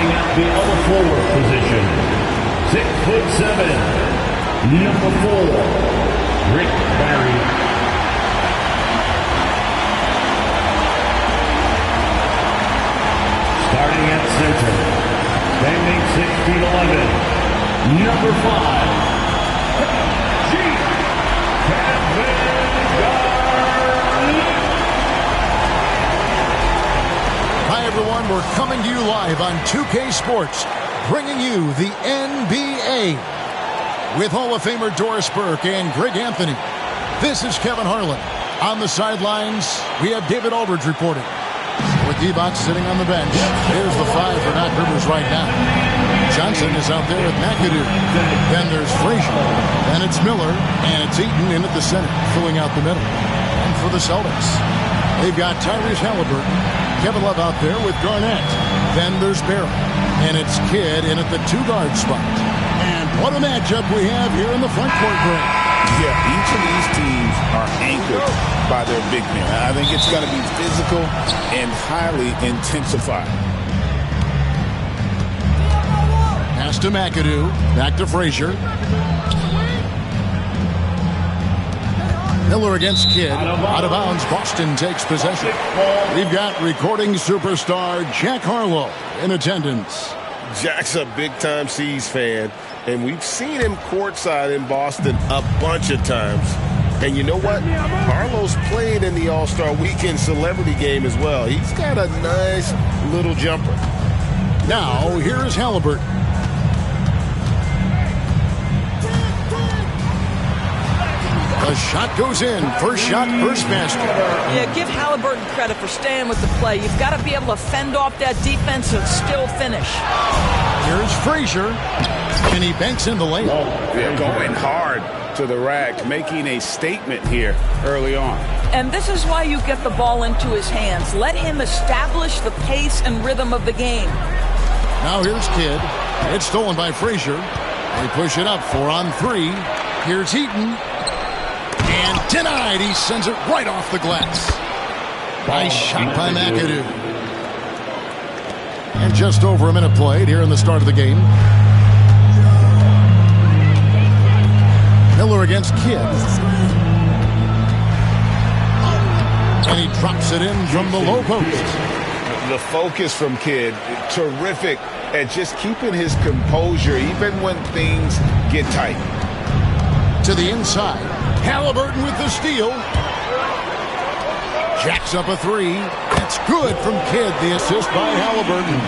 Starting at the other forward position, 6'7", number 4, Rick Barry. Starting at center, standing 6'11", number 5, Hi everyone, we're coming to you live on 2K Sports, bringing you the NBA with Hall of Famer Doris Burke and Greg Anthony. This is Kevin Harlan. On the sidelines, we have David Aldridge reporting. With D-Box sitting on the bench, there's the 5 for Doc Rivers right now. Johnson is out there with McAdoo. Then there's Frazier. Then it's Miller, and it's Eaton in at the center, filling out the middle. And for the Celtics, they've got Tyrese Halliburton, Kevin Love out there with Garnett. Then there's Barrett, and it's Kidd in at the 2-guard spot. And what a matchup we have here in the front court break. Yeah, each of these teams are anchored by their big men. I think it's going to be physical and highly intensified. Pass to McAdoo. Back to Frazier. Miller against Kidd. Out of bounds. Boston takes possession. We've got recording superstar Jack Harlow in attendance. Jack's a big-time C's fan, and we've seen him courtside in Boston a bunch of times. And you know what? Harlow's played in the All-Star Weekend Celebrity Game as well. He's got a nice little jumper. Now, here's Halliburton. The shot goes in. First shot, first basket. Yeah, give Halliburton credit for staying with the play. You've got to be able to fend off that defense and still finish. Here's Frazier, and he banks in the lane. They're going hard to the rack, making a statement here early on. And this is why you get the ball into his hands. Let him establish the pace and rhythm of the game. Now here's Kidd. It's stolen by Frazier. They push it up 4-on-3. Here's Eaton. And denied. He sends it right off the glass. Nice shot by McAdoo. And just over a minute played here in the start of the game. Miller against Kidd. And he drops it in from the low post. The focus from Kidd, terrific at just keeping his composure even when things get tight. To the inside. Halliburton with the steal. Jacks up a 3. That's good from Kidd. The assist by Halliburton.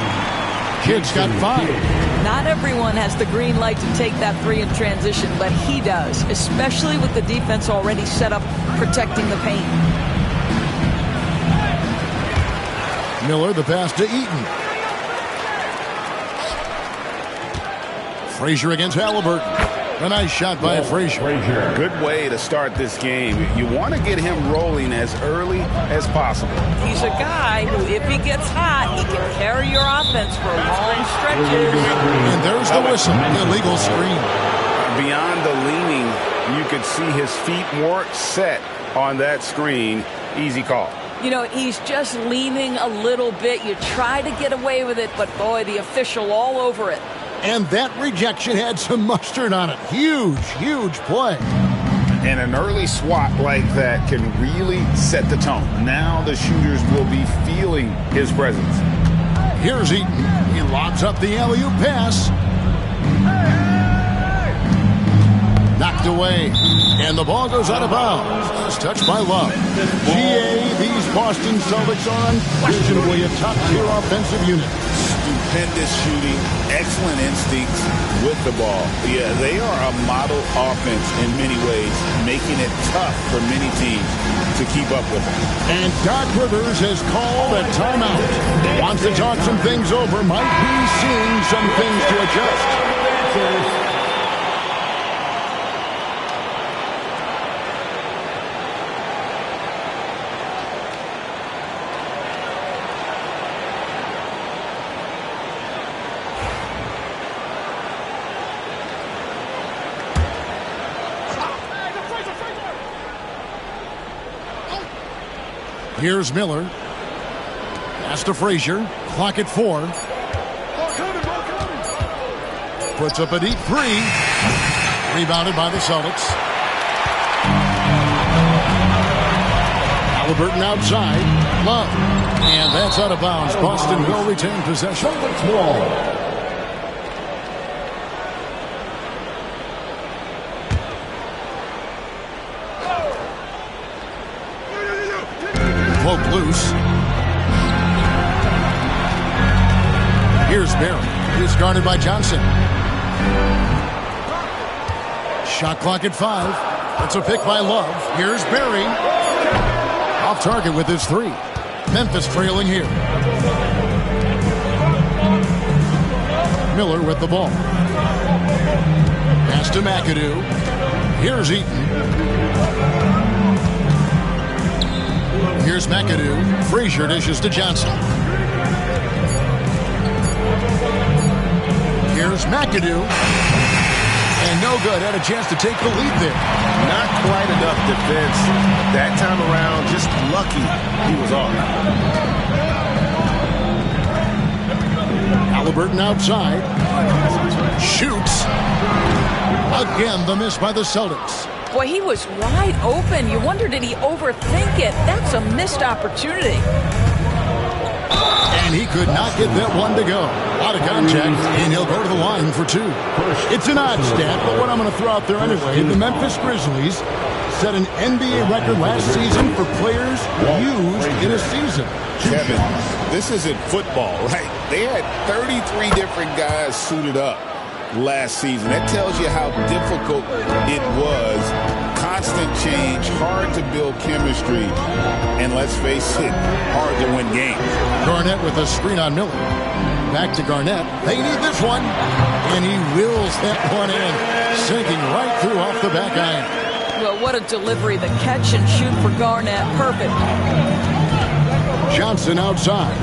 Kidd's got 5. Not everyone has the green light to take that 3 in transition, but he does, especially with the defense already set up protecting the paint. Miller, the pass to Eaton. Frazier against Halliburton. A nice shot by Frazier. Good way to start this game. You want to get him rolling as early as possible. He's a guy who, if he gets hot, he can carry your offense for long stretches. And there's the whistle, the illegal screen. Beyond the leaning, you could see his feet more set on that screen. Easy call. You know, he's just leaning a little bit. You try to get away with it, but boy, the official all over it. And that rejection had some mustard on it. Huge, huge play. And an early swat like that can really set the tone. Now the shooters will be feeling his presence. Here's Eaton. He lobs up the alley-oop pass. Knocked away. And the ball goes out of bounds. It's touched by Love. GA, these Boston Celtics are unquestionably a top-tier offensive unit. Stupendous shooting, excellent instincts with the ball. Yeah, they are a model offense in many ways, making it tough for many teams to keep up with them. And Doc Rivers has called a timeout. Wants to talk some things over. Might be seeing some things to adjust. Here's Miller. Pass to Frazier. Clock at 4. puts up a deep three. Rebounded by the Celtics. Halliburton outside. Love. And that's out of bounds. Boston will retain possession. Poke loose. Here's Barry. He's guarded by Johnson. Shot clock at 5. That's a pick by Love. Here's Barry. Off target with his 3. Memphis trailing here. Miller with the ball. Pass to McAdoo. Here's Eaton. Here's McAdoo. Frazier dishes to Johnson. Here's McAdoo. And no good. Had a chance to take the lead there. Not quite enough defense. That time around, just lucky he was off. Halliburton outside. Shoots. Again, the miss by the Celtics. Boy, he was wide open. You wonder, did he overthink it? That's a missed opportunity. And he could not get that one to go. Out of contact, and he'll go to the line for 2. It's an odd stat, but what I'm going to throw out there anyway, the Memphis Grizzlies set an NBA record last season for players used in a season. Kevin, this isn't football, right? They had 33 different guys suited up last season. That tells you how difficult it was. Constant change, hard to build chemistry, and let's face it, hard to win games. Garnett with a screen on Miller. Back to Garnett. They need this one. And he wills that one in, sinking right through off the back iron. Well, what a delivery. The catch and shoot for Garnett. Perfect. Johnson outside.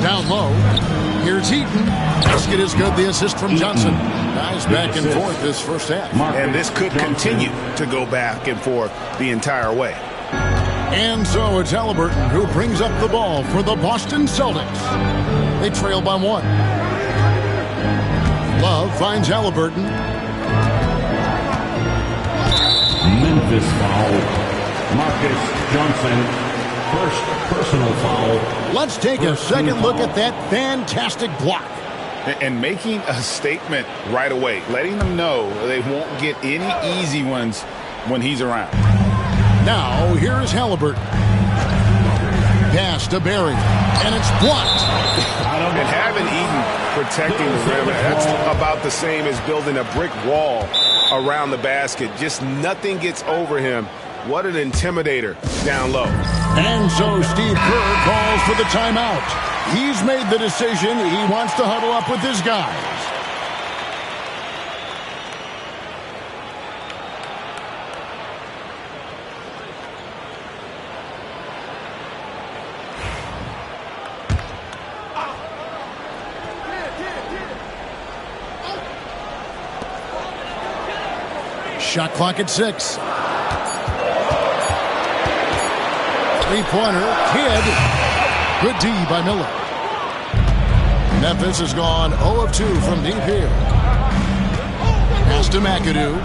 Down low. Here's Eaton. Basket is good. The assist from Johnson. Guys back and forth this first half. And this could continue to go back and forth the entire way. And so it's Halliburton who brings up the ball for the Boston Celtics. They trail by 1. Love finds Halliburton. Memphis foul. Marcus Johnson. First personal foul. Let's take a second look at that fantastic block. And making a statement right away, letting them know they won't get any easy ones when he's around. Now, here is Halliburton. Pass to Barry, and it's blocked. And having Eaton protecting the rim, that's about the same as building a brick wall around the basket. Just nothing gets over him. What an intimidator down low. And so Steve Kerr calls for the timeout. He's made the decision. He wants to huddle up with his guys. Shot clock at 6. Three-pointer, Kidd. Good D by Miller. Memphis has gone 0 of 2 from deep here. Pass to McAdoo.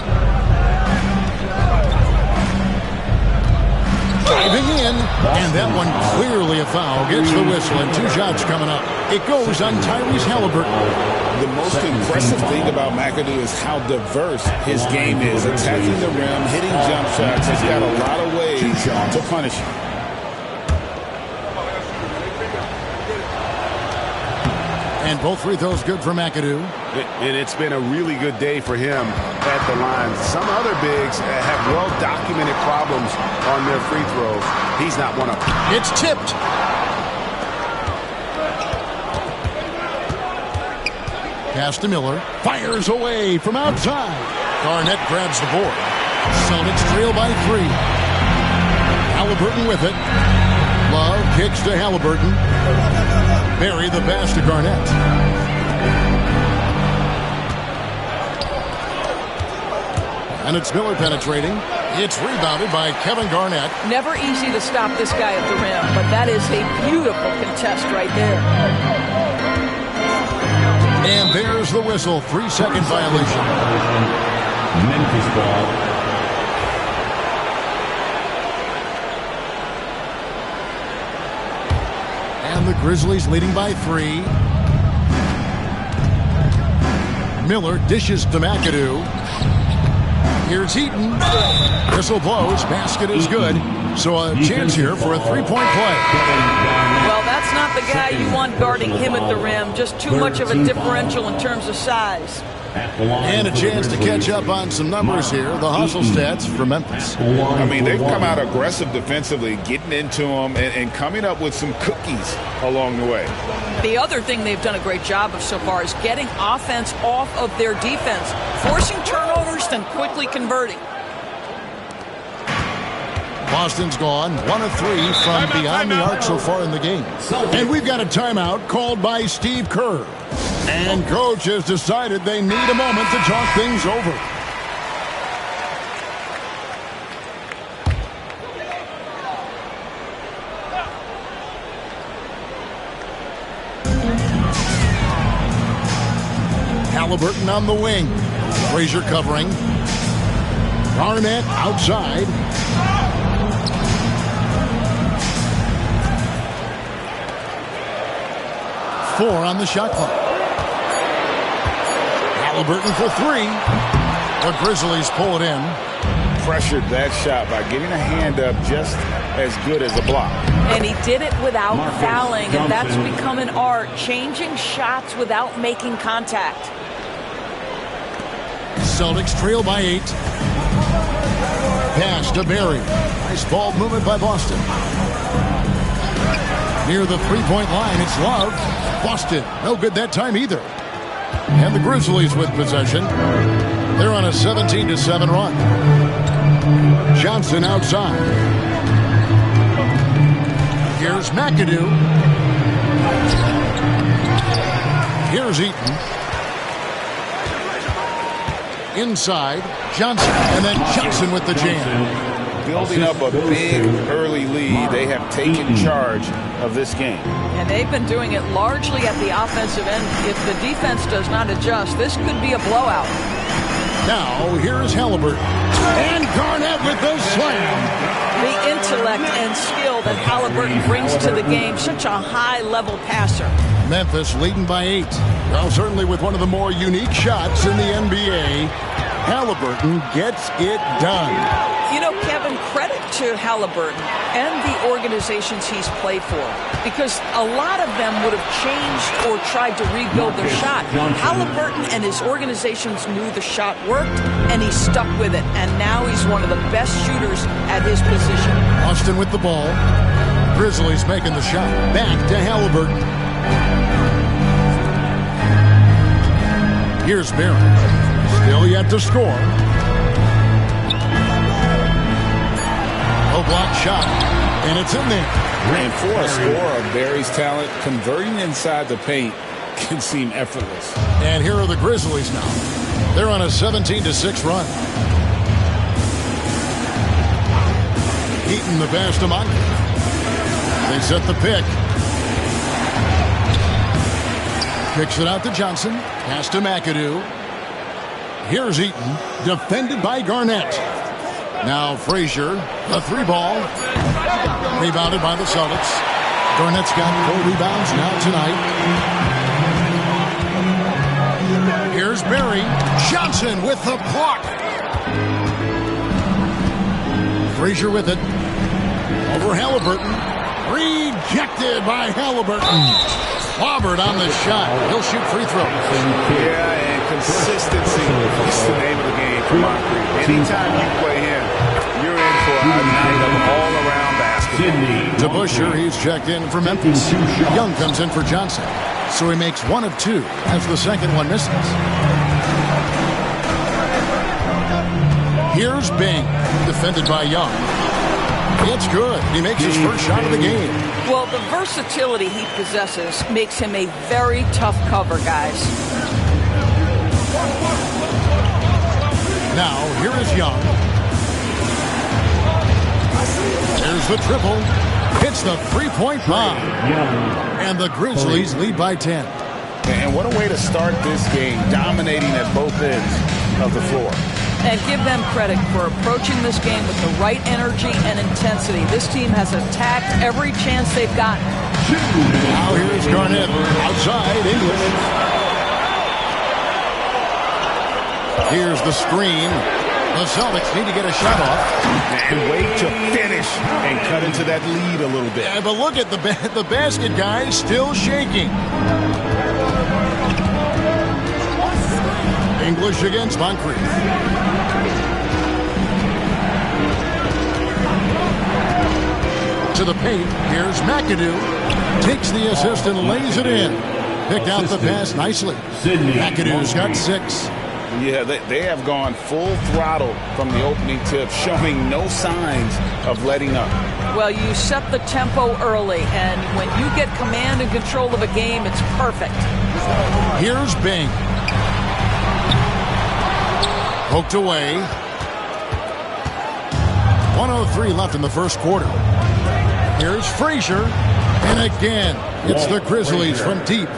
Driving in, and that one clearly a foul. Gets the whistle, and 2 shots coming up. It goes on Tyrese Halliburton. The most impressive thing about McAdoo is how diverse his game is. Attacking the rim, hitting jump shots. He's got a lot of ways to punish you. And both free throws good for McAdoo. And it's been a really good day for him at the line. Some other bigs have well-documented problems on their free throws. He's not one of them. It's tipped. Pass to Miller. Fires away from outside. Garnett grabs the board. Celtics trail by 3. Halliburton with it. Love kicks to Halliburton. Barry the pass to Garnett. And it's Miller penetrating. It's rebounded by Kevin Garnett. Never easy to stop this guy at the rim, but that is a beautiful contest right there. And there's the whistle. 3-second violation. Memphis ball. And the Grizzlies leading by 3. Miller dishes to McAdoo. Here's Eaton. Whistle blows. Basket is good. So a chance here for a 3-point play. Well, that's not the guy you want guarding him at the rim. Just too much of a differential in terms of size. And a chance to catch up on some numbers here. The hustle stats for Memphis. I mean, they've come out aggressive defensively, getting into them and coming up with some cookies along the way. The other thing they've done a great job of so far is getting offense off of their defense, forcing turnovers, then quickly converting. Boston's gone 1 of 3 from beyond the arc so far in the game. And we've got a timeout called by Steve Kerr. And coach has decided they need a moment to talk things over. Halliburton on the wing. Frazier covering. Garnett outside. Four on the shot clock. Halliburton for 3. The Grizzlies pull it in. Pressured that shot by getting a hand up just as good as a block. And he did it without fouling, and that's become an art, changing shots without making contact. Celtics trail by 8. Pass to Barry. Nice ball movement by Boston. Near the 3-point line, it's Love. Boston, no good that time either. And the Grizzlies with possession. They're on a 17-7 run. Johnson outside. Here's McAdoo. Here's Eaton. Inside, Johnson, and then Johnson with the jam. Building up a big early lead. They have taken charge of this game. And they've been doing it largely at the offensive end. If the defense does not adjust, this could be a blowout. Now, here's Halliburton. And Garnett with the slam. The intellect and skill that Halliburton brings to the game. Such a high-level passer. Memphis leading by 8. Well, certainly with one of the more unique shots in the NBA. Halliburton gets it done. You know, Kevin, credit to Halliburton and the organizations he's played for, because a lot of them would have changed or tried to rebuild their shot. Halliburton and his organizations knew the shot worked, and he stuck with it, and now he's one of the best shooters at his position. Austin with the ball. Grizzlies making the shot. Back to Halliburton. Here's Barry. Still yet to score. No block shot. And it's in there. And for a scorer of Barry's talent, converting inside the paint can seem effortless. And here are the Grizzlies now. They're on a 17-6 run. Eaton the pass to Monk. They set the pick. Kicks it out to Johnson. Pass to McAdoo. Here's Eaton, defended by Garnett. Now Frazier, a 3-ball. Rebounded by the Celtics. Garnett's got 4 rebounds now tonight. Here's Barry. Johnson with the block. Frazier with it. Over Halliburton. Rejected by Halliburton. Robert on the shot. He'll shoot free throws. Yeah, and consistency is the name of the game for Moncrief. Anytime you play him, you're in for a night of all-around basketball. To Busher, he's checked in for Memphis. Young comes in for Johnson. So he makes 1 of 2 as the second one misses. Here's Bing, defended by Young. It's good. He makes his first shot of the game. Well, the versatility he possesses makes him a very tough cover, guys. Now, here is Young. There's the triple. Hits the 3-point bomb. And the Grizzlies lead by 10. And what a way to start this game, dominating at both ends of the floor. And give them credit for approaching this game with the right energy and intensity. This team has attacked every chance they've gotten. Now here's Garnett outside English. Here's the screen. The Celtics need to get a shot off. And wait to finish and cut into that lead a little bit. Yeah, but look at the basket guy still shaking. English against Moncrief. To the paint. Here's McAdoo. Takes the assist and lays it in. Picked out the pass nicely. McAdoo's got 6. Yeah, they have gone full throttle from the opening tip, showing no signs of letting up. Well, you set the tempo early, and when you get command and control of a game, it's perfect. Here's Bing. Poked away. 1:03 left in the first quarter. Here's Frazier. And again, it's the Grizzlies from deep.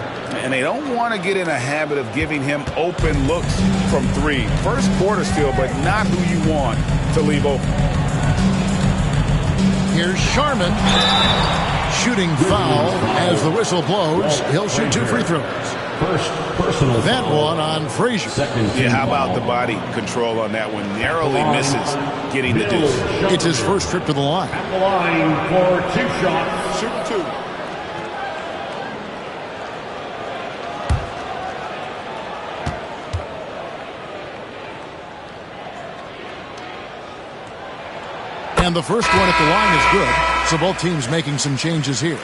And they don't want to get in a habit of giving him open looks from 3. First quarter still, but not who you want to leave open. Here's Sharman. Shooting foul as the whistle blows. He'll shoot 2 free throws. First personal That foul. one on Frazier. Yeah, how about the body control on that one? Narrowly misses getting the deuce. It's his first trip to the line. At the line for 2 shots. Shoot 2. And the first one at the line is good. So both teams making some changes here.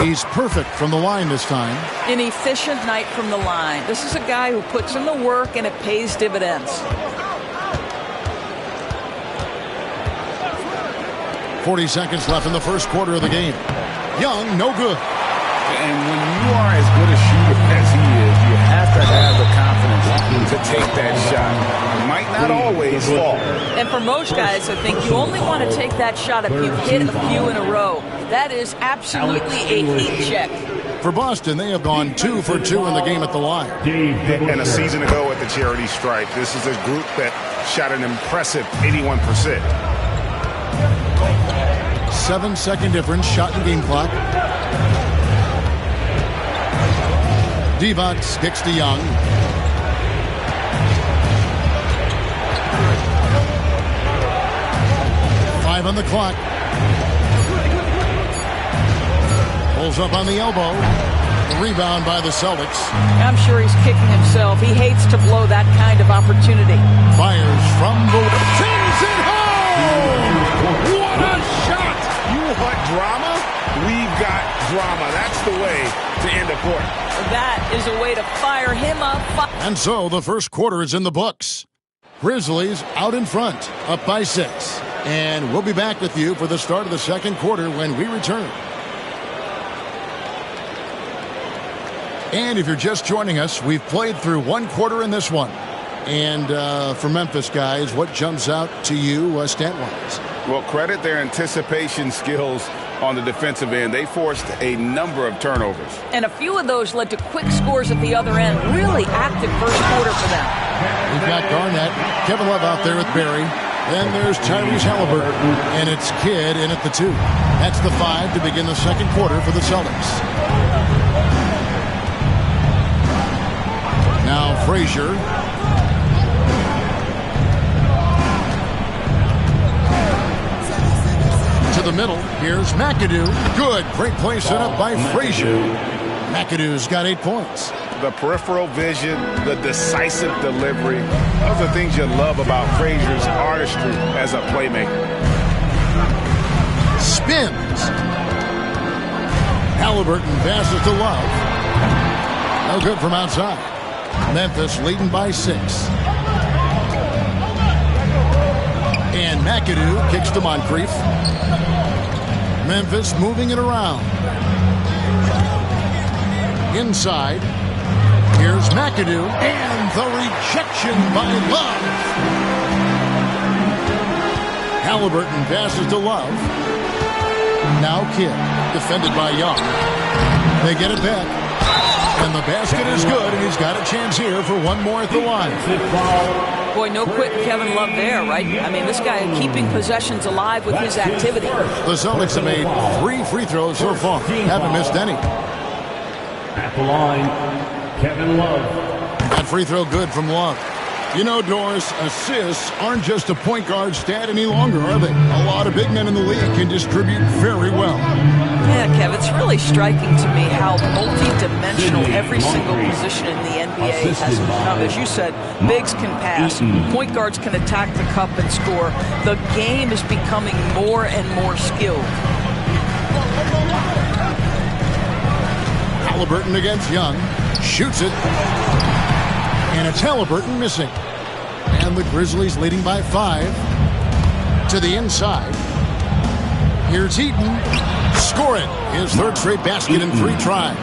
He's perfect from the line this time. An efficient night from the line. This is a guy who puts in the work and it pays dividends. 40 seconds left in the first quarter of the game. Young, no good. And when you are as good a shooter as he is, you have to have the confidence to take that shot. It might not always fall. And for most guys, I think you only want to take that shot if you've hit a few in a row. That is absolutely a heat check. For Boston, they have gone 2 for 2 in the game at the line. And a season ago at the charity stripe, this is a group that shot an impressive 81%. 7-second difference, shot in game clock. Divac kicks to Young. Five on the clock. Pulls up on the elbow. The rebound by the Celtics. I'm sure he's kicking himself. He hates to blow that kind of opportunity. Fires from the... Sends it home! What a shot! You want drama? We've got drama. That's the way to end a quarter. That is a way to fire him up. And so the first quarter is in the books. Grizzlies out in front, up by 6. And we'll be back with you for the start of the second quarter when we return. And if you're just joining us, we've played through one quarter in this one. And for Memphis guys, what jumps out to you stat-wise? Well, credit their anticipation skills on the defensive end. They forced a number of turnovers. And a few of those led to quick scores at the other end. Really active first quarter for them. We've got Garnett, Kevin Love out there with Barry. Then there's Tyrese Halliburton, and it's Kidd in at the 2. That's the 5 to begin the second quarter for the Celtics. Now Frazier. To the middle. Here's McAdoo. Good. Great play set up by Frazier. McAdoo's got 8 points. The peripheral vision, the decisive delivery. Those are things you love about Frazier's artistry as a playmaker. Spins. Halliburton passes to Love. No good from outside. Memphis leading by 6. And McAdoo kicks to Moncrief. Memphis moving it around. Inside. Here's McAdoo. And the rejection by Love. Halliburton passes to Love. Now Kidd. Defended by Young. They get it back. And the basket is good, and he's got a chance here for one more at the line. Boy, no quitting Kevin Love there, right? I mean, this guy keeping possessions alive with his activity. The Celtics have made 3 free throws so far. Haven't missed any. At the line, Kevin Love. That free throw good from Love. You know, Doris, assists aren't just a point guard stat any longer, are they? A lot of big men in the league can distribute very well. Yeah, Kev, it's really striking to me how multi-dimensional every single position in the NBA has become. As you said, bigs can pass, point guards can attack the cup and score. The game is becoming more and more skilled. Halliburton against Young. Shoots it. And it's Halliburton missing. And the Grizzlies leading by 5. To the inside. Here's Eaton. Score it. His 3rd straight basket in 3 tries.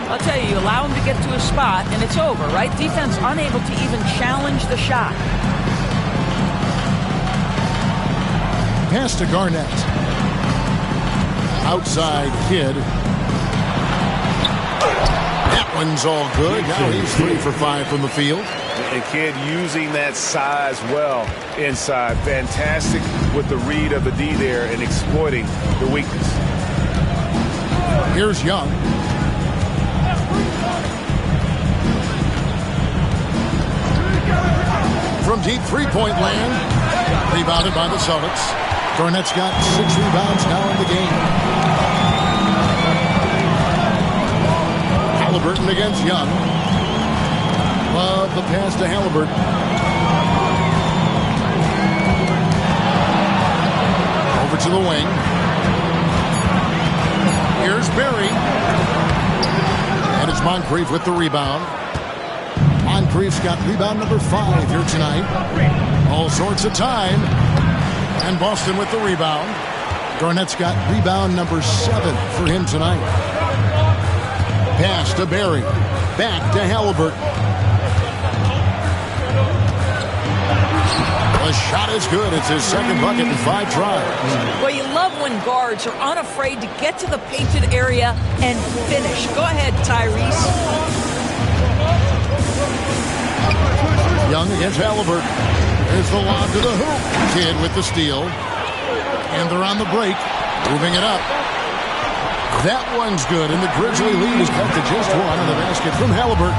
I'll tell you, you allow him to get to a spot, and it's over, right? Defense unable to even challenge the shot. Pass to Garnett. Outside Kidd. That one's all good. Now he's 3 for 5 from the field. And Kidd using that size well inside. Fantastic with the read of the D there and exploiting the weakness. Here's Young. From deep three-point land. Rebounded by the Celtics. Garnett's got 6 rebounds now in the game. Halliburton against Young. Love the pass to Halliburton. Over to the wing. Here's Berry. And it's Moncrief with the rebound. Moncrief's got rebound number 5 here tonight. All sorts of time. And Boston with the rebound. Garnett's got rebound number 7 for him tonight. Pass to Berry. Back to Halliburton. The shot is good. It's his 2nd bucket in 5 tries. Well, you love when guards are unafraid to get to the painted area and finish. Go ahead, Tyrese. Young against Halliburton. There's the lob to the hoop. Kidd with the steal. And they're on the break. Moving it up. That one's good. And the Grizzly lead is cut to just 1 on the basket from Halliburton.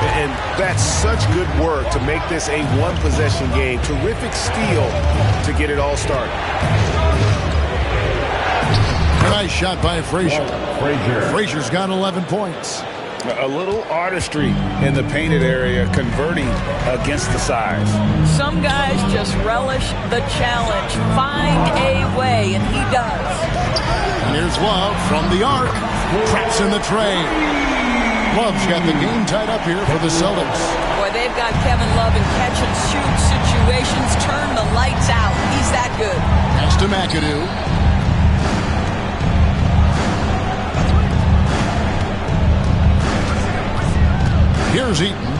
And that's such good work to make this a 1-possession game. Terrific steal to get it all started. Nice shot by Frazier. Frazier's got 11 points. A little artistry in the painted area, converting against the size. Some guys just relish the challenge. Find a way, and he does. And here's Love from the arc. Traps in the tray. Love's got the game tied up here for the Celtics. Boy, they've got Kevin Love in catch-and-shoot situations. Turn the lights out. He's that good. Pass to McAdoo. Here's Eaton.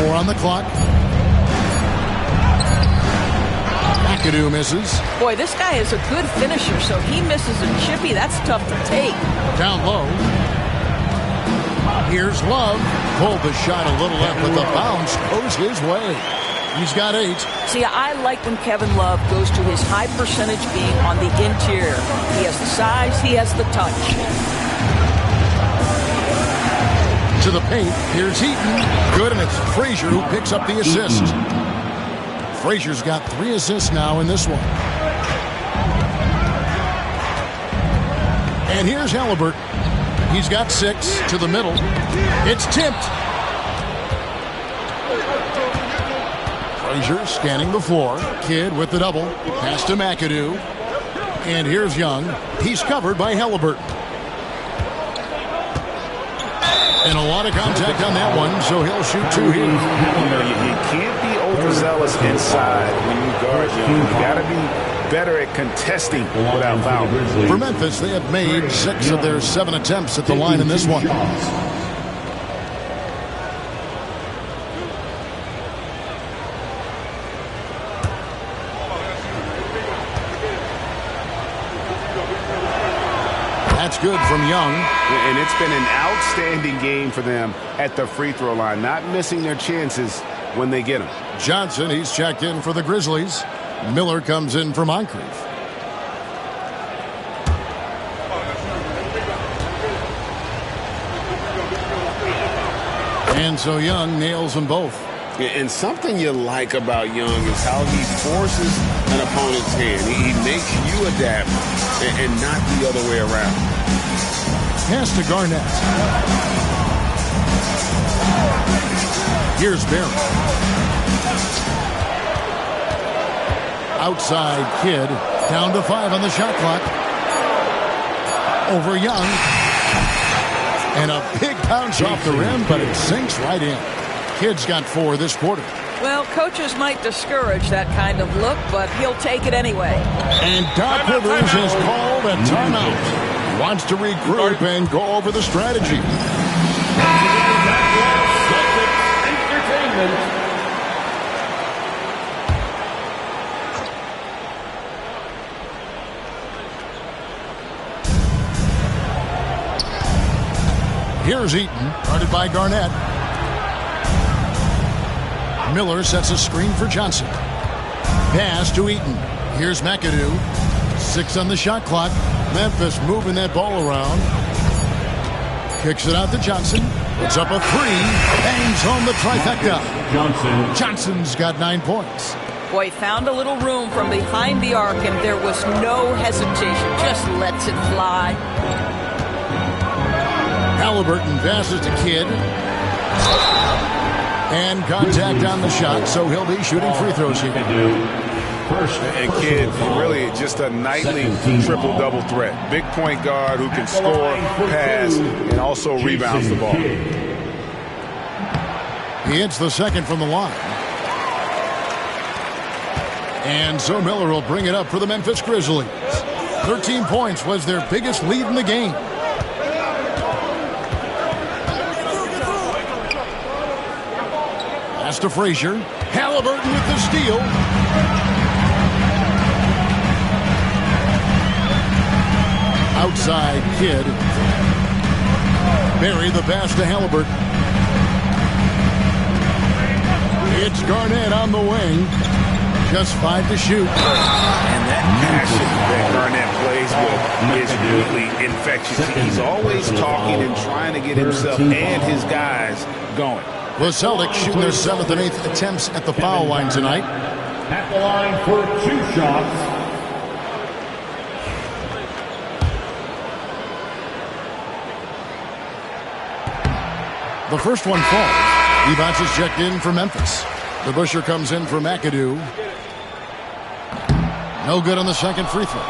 4 on the clock. McAdoo misses. Boy, this guy is a good finisher, so he misses a chippy. That's tough to take. Down low. Here's Love. Pulled the shot a little left, but the bounce goes his way. He's got 8. See, I like when Kevin Love goes to his high percentage game on the interior. He has the size, he has the touch. To the paint. Here's Eaton. Good, and it's Frazier who picks up the assist. Frazier's got 3 assists now in this one. And here's Halliburton. He's got 6 to the middle. It's tipped. Frazier scanning the floor. Kidd with the double. Pass to McAdoo. And here's Young. He's covered by Halliburton. And a lot of contact on that one, so he'll shoot two here. You can't be overzealous inside when you guard Young. You got to be better at contesting without fouling. For Memphis, they have made 6 of their 7 attempts at the line in this one. That's good from Young. And it's been an outstanding game for them at the free throw line, not missing their chances when they get them. Johnson, he's checked in for the Grizzlies. Miller comes in for Moncrief. And so Young nails them both. And something you like about Young is how he forces an opponent's hand. He makes you adapt and not the other way around. Pass to Garnett. Here's Barry. Outside Kidd. Down to 5 on the shot clock. Over Young. And a big bounce off the rim, but it sinks right in. Kidd's got 4 this quarter. Well, coaches might discourage that kind of look, but he'll take it anyway. And Doc Rivers has called a timeout. Wants to regroup and go over the strategy. Here's Eaton, guarded by Garnett. Miller sets a screen for Johnson. Pass to Eaton. Here's McAdoo. 6 on the shot clock. Memphis moving that ball around. Kicks it out to Johnson. Puts up a 3. Bangs home the trifecta. Johnson's got 9 points. Boy, found a little room from behind the arc, and there was no hesitation. Just lets it fly. Halliburton passes to Kidd. And contact on the shot, so he'll be shooting free throws here. And Kidd, really just a nightly triple-double threat. Big point guard who can score, pass, and also rebounds the ball. He hits the second from the line. And so Miller will bring it up for the Memphis Grizzlies. 13 points was their biggest lead in the game. Pass to Frazier. Halliburton with the steal. Outside Kidd. Barry the pass to Halliburton. It's Garnett on the wing. Just 5 to shoot. And that passion that Garnett plays with is really infectious. He's always talking and trying to get himself and his guys going. The Celtics shooting their 7th and 8th attempts at the foul line tonight. At the line for 2 shots. The first one falls. Evans is checked in for Memphis. The Busher comes in for McAdoo. No good on the second free throw.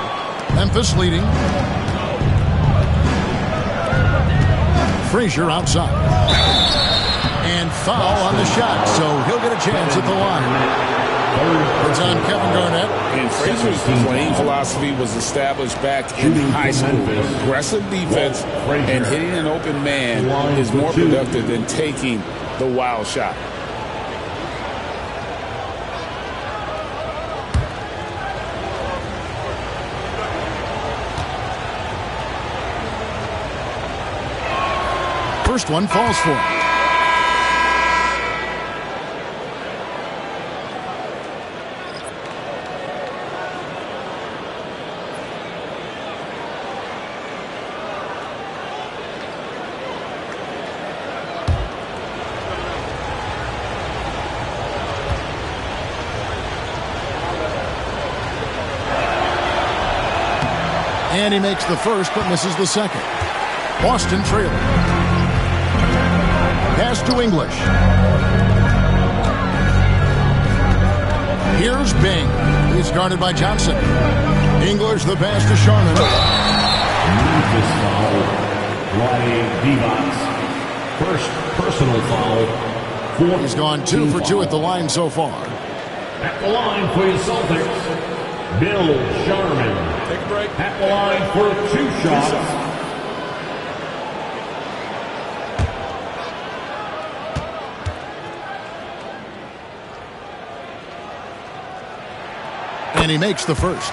Memphis leading. Frazier outside. And foul on the shot, so he'll get a chance at the line. It's on Kevin Garnett. And Frazier's playing philosophy was established back in high school. Aggressive defense and hitting an open man is more productive than taking the wild shot. First one falls for him. And he makes the first but misses the second. Boston trailing. Pass to English. Here's Bing. He's guarded by Johnson. English the pass to Sharman. first personal foul. He's gone 2 for 2 at the line so far. At the line for the Celtics, Bill Sharman. Take a break. At the line for 2 shots. And he makes the first.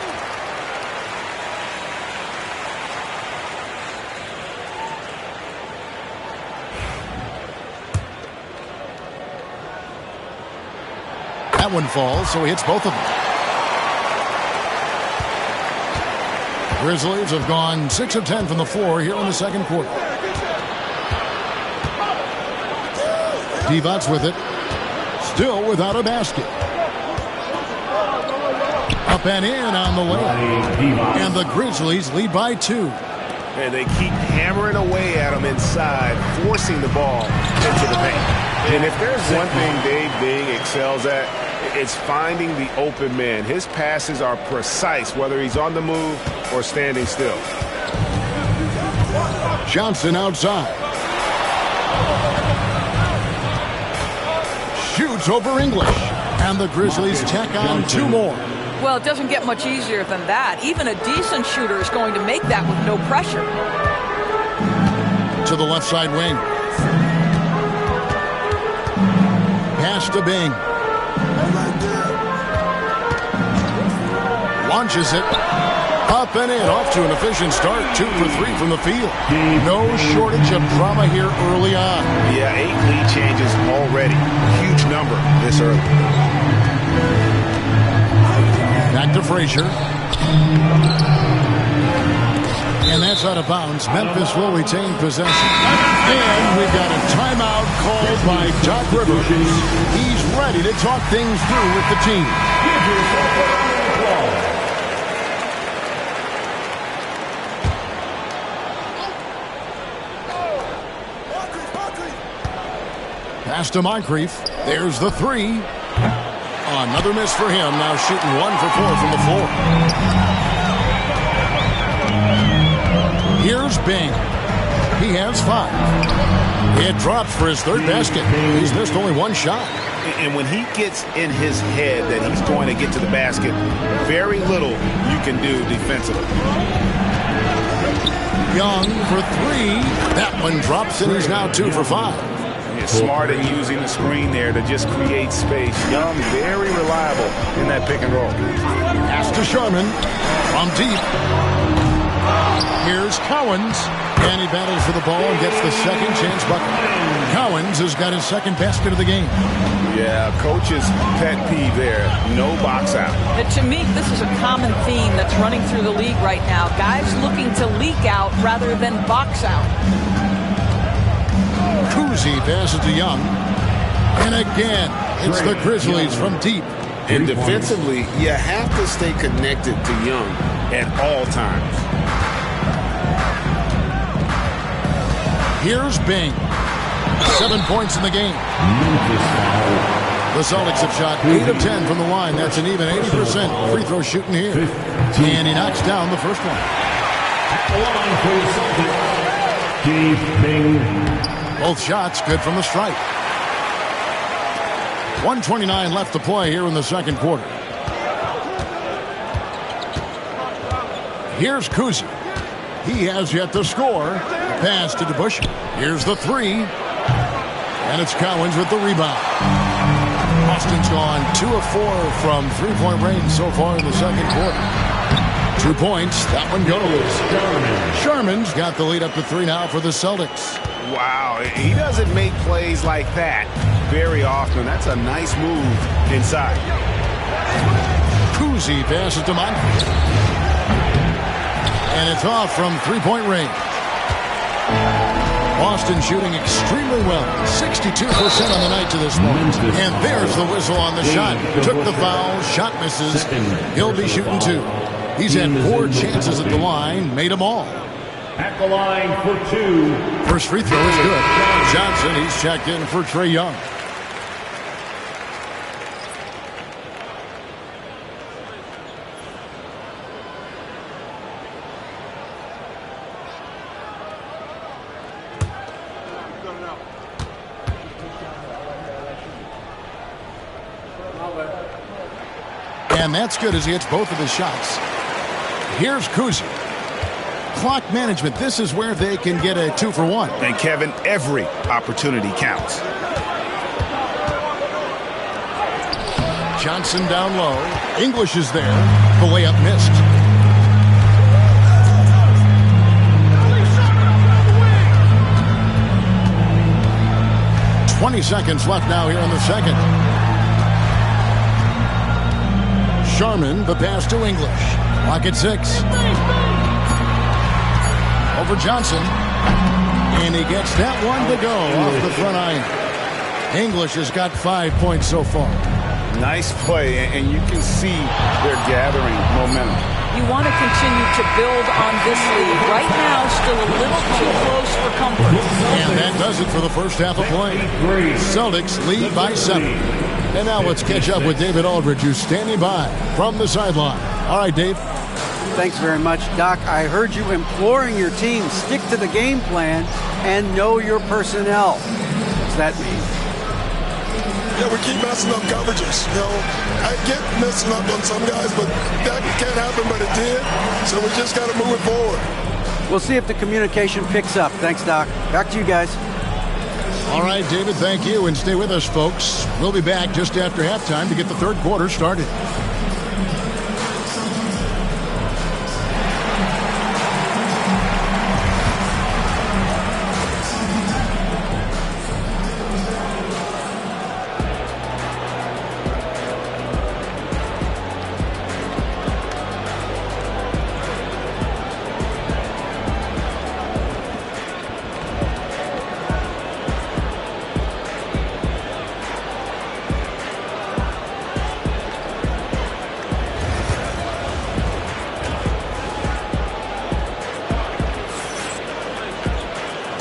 That one falls, so he hits both of them. Grizzlies have gone 6 of 10 from the floor here in the second quarter. Divac with it. Still without a basket. Up and in on the layup. And the Grizzlies lead by 2. And they keep hammering away at him inside, forcing the ball into the paint. And if there's one thing Dave Bing excels at, it's finding the open man. His passes are precise, whether he's on the move or standing still. Johnson outside. Shoots over English. And the Grizzlies tack on 2 more. Well, it doesn't get much easier than that. Even a decent shooter is going to make that with no pressure. To the left side wing. Pass to Bing. Launches it. Up and in. Off to an efficient start. 2 for 3 from the field. No shortage of drama here early on. Yeah, 8 lead changes already. Huge number this early. Back to Frazier. And that's out of bounds. Memphis will retain possession. And we've got a timeout called by Doc Rivers. He's ready to talk things through with the team. Pass to Moncrief. There's the 3. Another miss for him. Now shooting 1 for 4 from the floor. Here's Bing. He has 5. It drops for his 3rd basket. He's missed only 1 shot. And when he gets in his head that he's going to get to the basket, very little you can do defensively. Young for 3. That one drops, and he's now 2 for 5. Smart at using the screen there to just create space. Young, very reliable in that pick and roll. Pass to Sharman from deep. Here's Cowens, and he battles for the ball and gets the second chance bucket. Cowens has got his 2nd basket of the game. Yeah, coach's pet peeve there. No box out. To me, this is a common theme that's running through the league right now. Guys looking to leak out rather than box out. Kuzi passes to Young. And again, it's the Grizzlies from deep. And defensively, you have to stay connected to Young at all times. Here's Bing. 7 points in the game. The Celtics have shot 8 of 10 from the line. That's an even 80% free throw shooting here. And he knocks down the first one. At the line for the Celtics, Steve Bing. Both shots good from the stripe. 1:29 left to play here in the second quarter. Here's Kuzi. He has yet to score. Pass to DeBush. Here's the 3. And it's Cowens with the rebound. Austin's gone 2 of 4 from three-point range so far in the second quarter. 2 points. That one goes. Sharman's got the lead up to 3 now for the Celtics. Wow, he doesn't make plays like that very often. That's a nice move inside. Kuzi passes to Moncrief. And it's off from three-point range. Boston shooting extremely well. 62% on the night to this moment. And there's the whistle on the shot. Took the foul. Shot misses. He'll be shooting 2. He's had 4 chances at the line. Made them all. At the line for 2. First free throw is good. Johnson, he's checked in for Trae Young. And that's good as he hits both of his shots. Here's Kuzi. Clock management. This is where they can get a 2-for-1. And Kevin, every opportunity counts. Johnson down low. English is there. The layup missed. "20 seconds left now here in the second. Sharman, the pass to English. Clock at 6. Over Johnson. And he gets that one to go off the front iron. English has got 5 points so far. Nice play, and you can see they're gathering momentum. You want to continue to build on this lead. Right now, still a little too close for comfort. And that does it for the first half of play. Celtics lead by 7. And now let's catch up with David Aldridge, who's standing by from the sideline. All right, Dave. Thanks very much, Doc. I heard you imploring your team, stick to the game plan and know your personnel. What's that mean? Yeah, we keep messing up coverages. You know, I get messing up on some guys, but that can't happen, but it did. So we just got to move it forward. We'll see if the communication picks up. Thanks, Doc. Back to you guys. All right, David, thank you. And stay with us, folks. We'll be back just after halftime to get the third quarter started.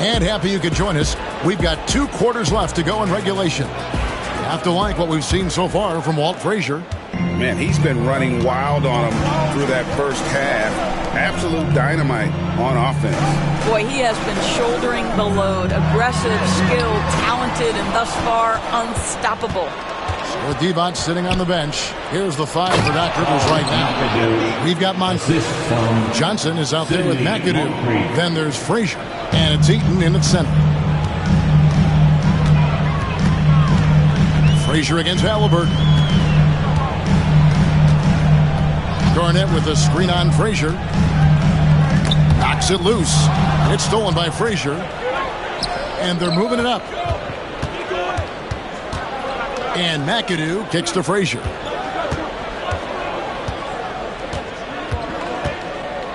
And happy you could join us. We've got 2 quarters left to go in regulation. You have to like what we've seen so far from Walt Frazier. Man, he's been running wild on him through that first half. Absolute dynamite on offense. Boy, he has been shouldering the load. Aggressive, skilled, talented, and thus far unstoppable. So with Devont sitting on the bench, here's the 5 for Doc Rivers right now. We've got Moncrief. Johnson is out there with McAdoo. Then there's Frazier. And it's Eaton in its center. Frazier against Halliburton. Garnett with a screen on Frazier. Knocks it loose. It's stolen by Frazier. And they're moving it up. And McAdoo kicks to Frazier.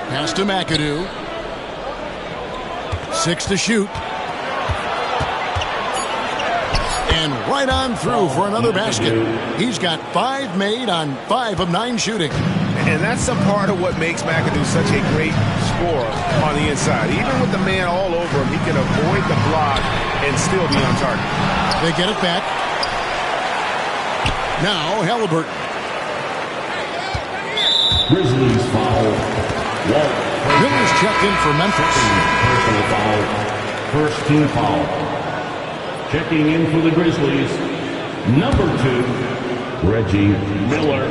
Pass to McAdoo. 6 to shoot. And right on through for another basket. He's got 5 made on 5 of 9 shooting. And that's a part of what makes McAdoo such a great scorer on the inside. Even with the man all over him, he can avoid the block and still be on target. They get it back. Now Halliburton. Grizzlies foul. Walt. Miller's checked in for Memphis. Personal foul. First team foul. Checking in for the Grizzlies, number 2, Reggie Miller.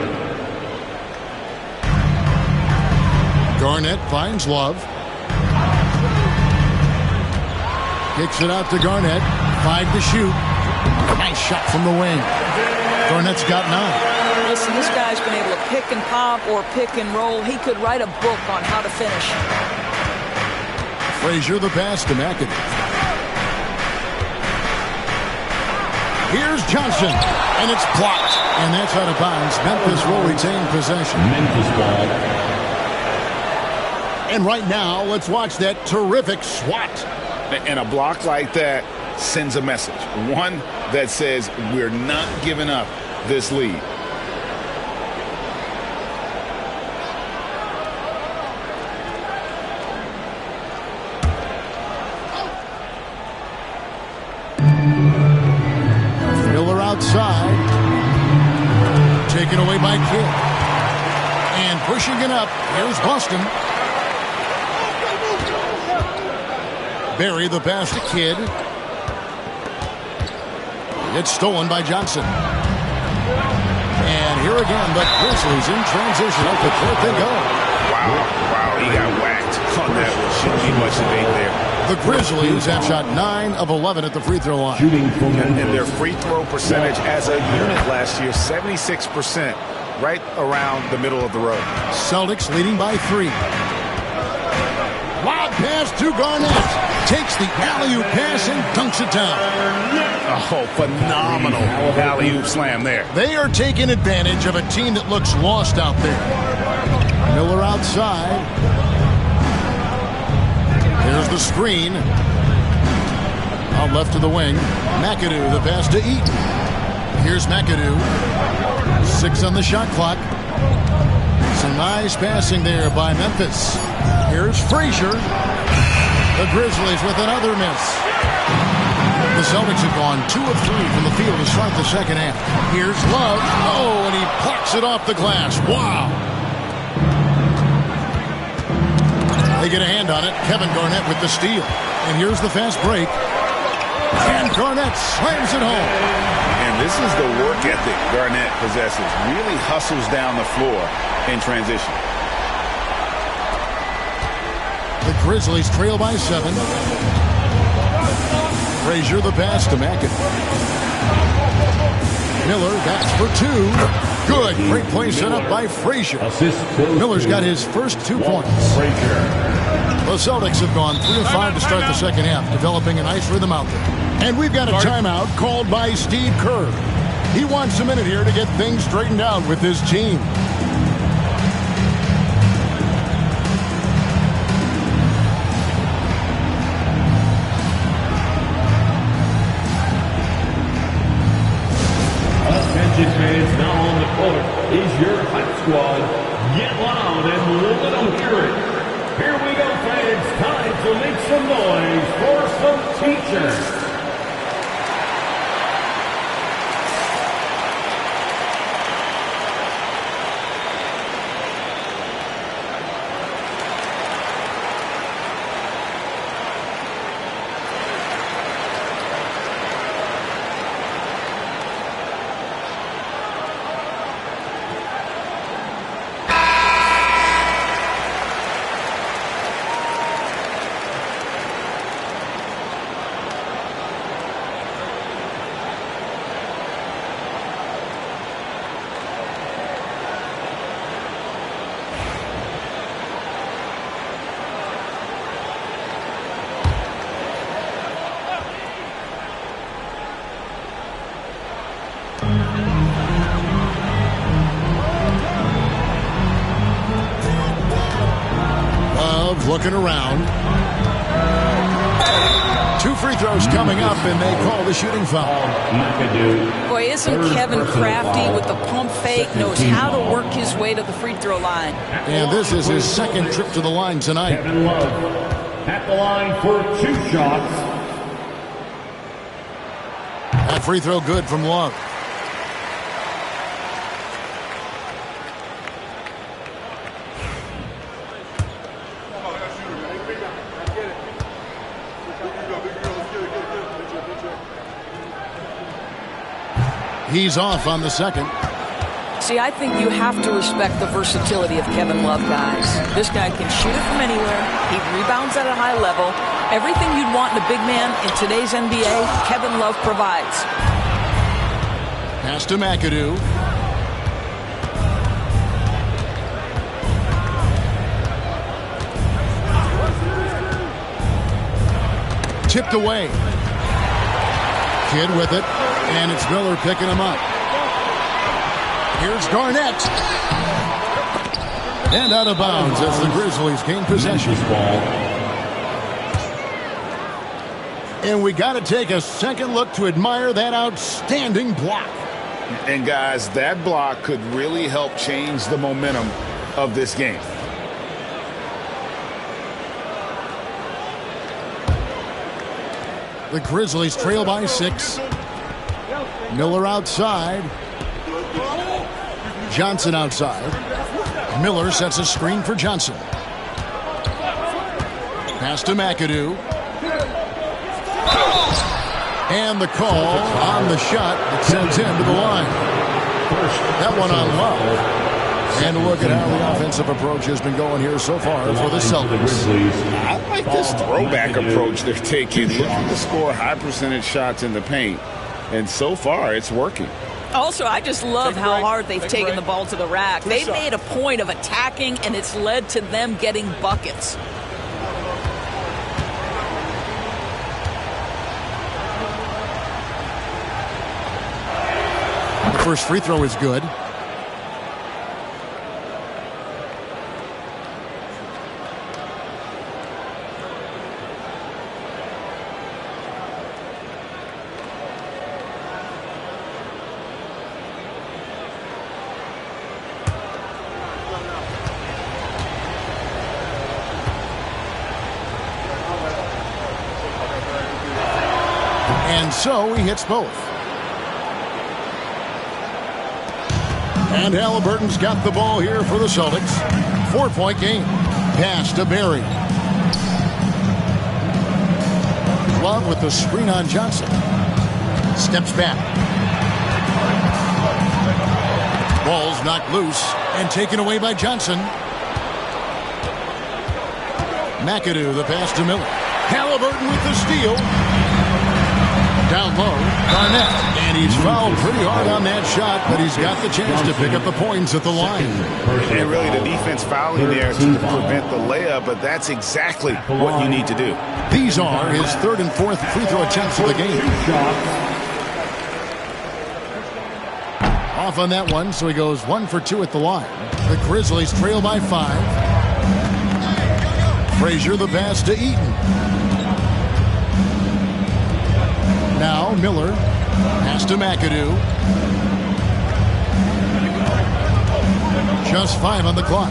Garnett finds Love. Kicks it out to Garnett. 5 to shoot. Nice shot from the wing. Garnett's got 9. Listen, this guy's been able to pick and pop or pick and roll. He could write a book on how to finish. Frazier the pass to McAdoo. Here's Johnson, and it's blocked. And that's out of bounds. Memphis will retain possession. Memphis ball. And right now, let's watch that terrific swat. And a block like that sends a message. One that says we're not giving up this lead. Miller outside. Taken away by Kidd. And pushing it up. Here's Boston. Barry the pass to Kidd. It's stolen by Johnson. And here again, the Grizzlies in transition. Up the court they go. Wow, he got whacked on that one. Shouldn't be much debate there. The Grizzlies have shot 9 of 11 at the free throw line. And their free throw percentage as a unit last year, 76%, right around the middle of the road. Celtics leading by 3. Lob pass to Garnett. Takes the alley-oop pass and dunks it down. Oh, phenomenal alley-oop slam there. They are taking advantage of a team that looks lost out there. Miller outside. Here's the screen. Out left to the wing. McAdoo, the pass to Eaton. Here's McAdoo. 6 on the shot clock. Some nice passing there by Memphis. Here's Frazier. The Grizzlies with another miss. The Celtics have gone 2 of 3 from the field to start the second half. Here's Love. Oh, and he plucks it off the glass. Wow. They get a hand on it. Kevin Garnett with the steal. And here's the fast break. And Garnett slams it home. And this is the work ethic Garnett possesses. Really hustles down the floor in transition. The Grizzlies trail by 7. Frazier the pass to McAdoo. Miller bats for 2. Good. Great play set up by Frazier. Miller's got his first 2 points. The Celtics have gone 3 of 5 to start the second half, developing a nice rhythm out there. And we've got a timeout called by Steve Kerr. He wants a minute here to get things straightened out with his team. Attention fans, now on the court is your hype squad. Get loud and let them hear it. Here we go, fans. Time to make some noise for some teachers. Looking around. 2 free throws coming up, and they call the shooting foul. Boy, isn't Kevin crafty with the pump fake, knows how to work his way to the free throw line. And this is his second trip to the line tonight. Kevin Love at the line for 2 shots. That free throw good from Love. He's off on the second. See, I think you have to respect the versatility of Kevin Love, guys. This guy can shoot it from anywhere. He rebounds at a high level. Everything you'd want in a big man in today's NBA, Kevin Love provides. Pass to McAdoo. Tipped away. Kid with it, and it's Miller picking him up. Here's Garnett. And out of bounds as the Grizzlies gain possession. And we got to take a second look to admire that outstanding block. And guys, that block could really help change the momentum of this game. The Grizzlies trail by 6. Miller outside. Johnson outside. Miller sets a screen for Johnson. Pass to McAdoo. And the call on the shot that sends him to the line. That one on Love. And look at how the offensive approach has been going here so far for the Celtics. I like this throwback approach they're taking. Looking to score high percentage shots in the paint. And so far, it's working. Also, I just love how hard they've taken the ball to the rack. They've made a point of attacking, and it's led to them getting buckets. The first free throw is good. And so he hits both. And Halliburton's got the ball here for the Celtics. 4-point game. Pass to Barry. Love with the screen on Johnson. Steps back. Ball's knocked loose and taken away by Johnson. McAdoo, the pass to Miller. Halliburton with the steal. Down low, Garnett, and he's fouled pretty hard on that shot, but he's got the chance to pick up the points at the line. And really the defense fouling there to prevent the layup, but that's exactly what you need to do. These are his third and fourth free throw attempts of the game. Off on that one, so he goes 1 for 2 at the line. The Grizzlies trail by 5. Frazier the pass to Eaton. Now Miller, pass to McAdoo. Just 5 on the clock.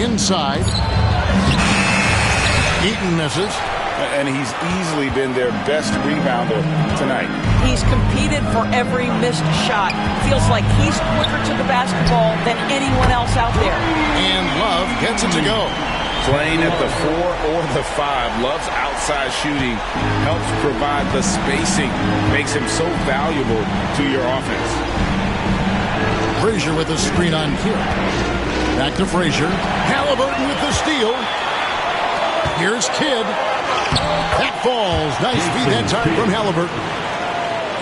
Inside. Eaton misses. And he's easily been their best rebounder tonight. He's competed for every missed shot. Feels like he's quicker to the basketball than anyone else out there. And Love gets it to go. Playing at the 4 or the 5, Love's outside shooting helps provide the spacing, makes him so valuable to your offense. Frazier with a screen on Kidd. Back to Frazier. Halliburton with the steal. Here's Kidd. That falls. Nice feed that time from Halliburton.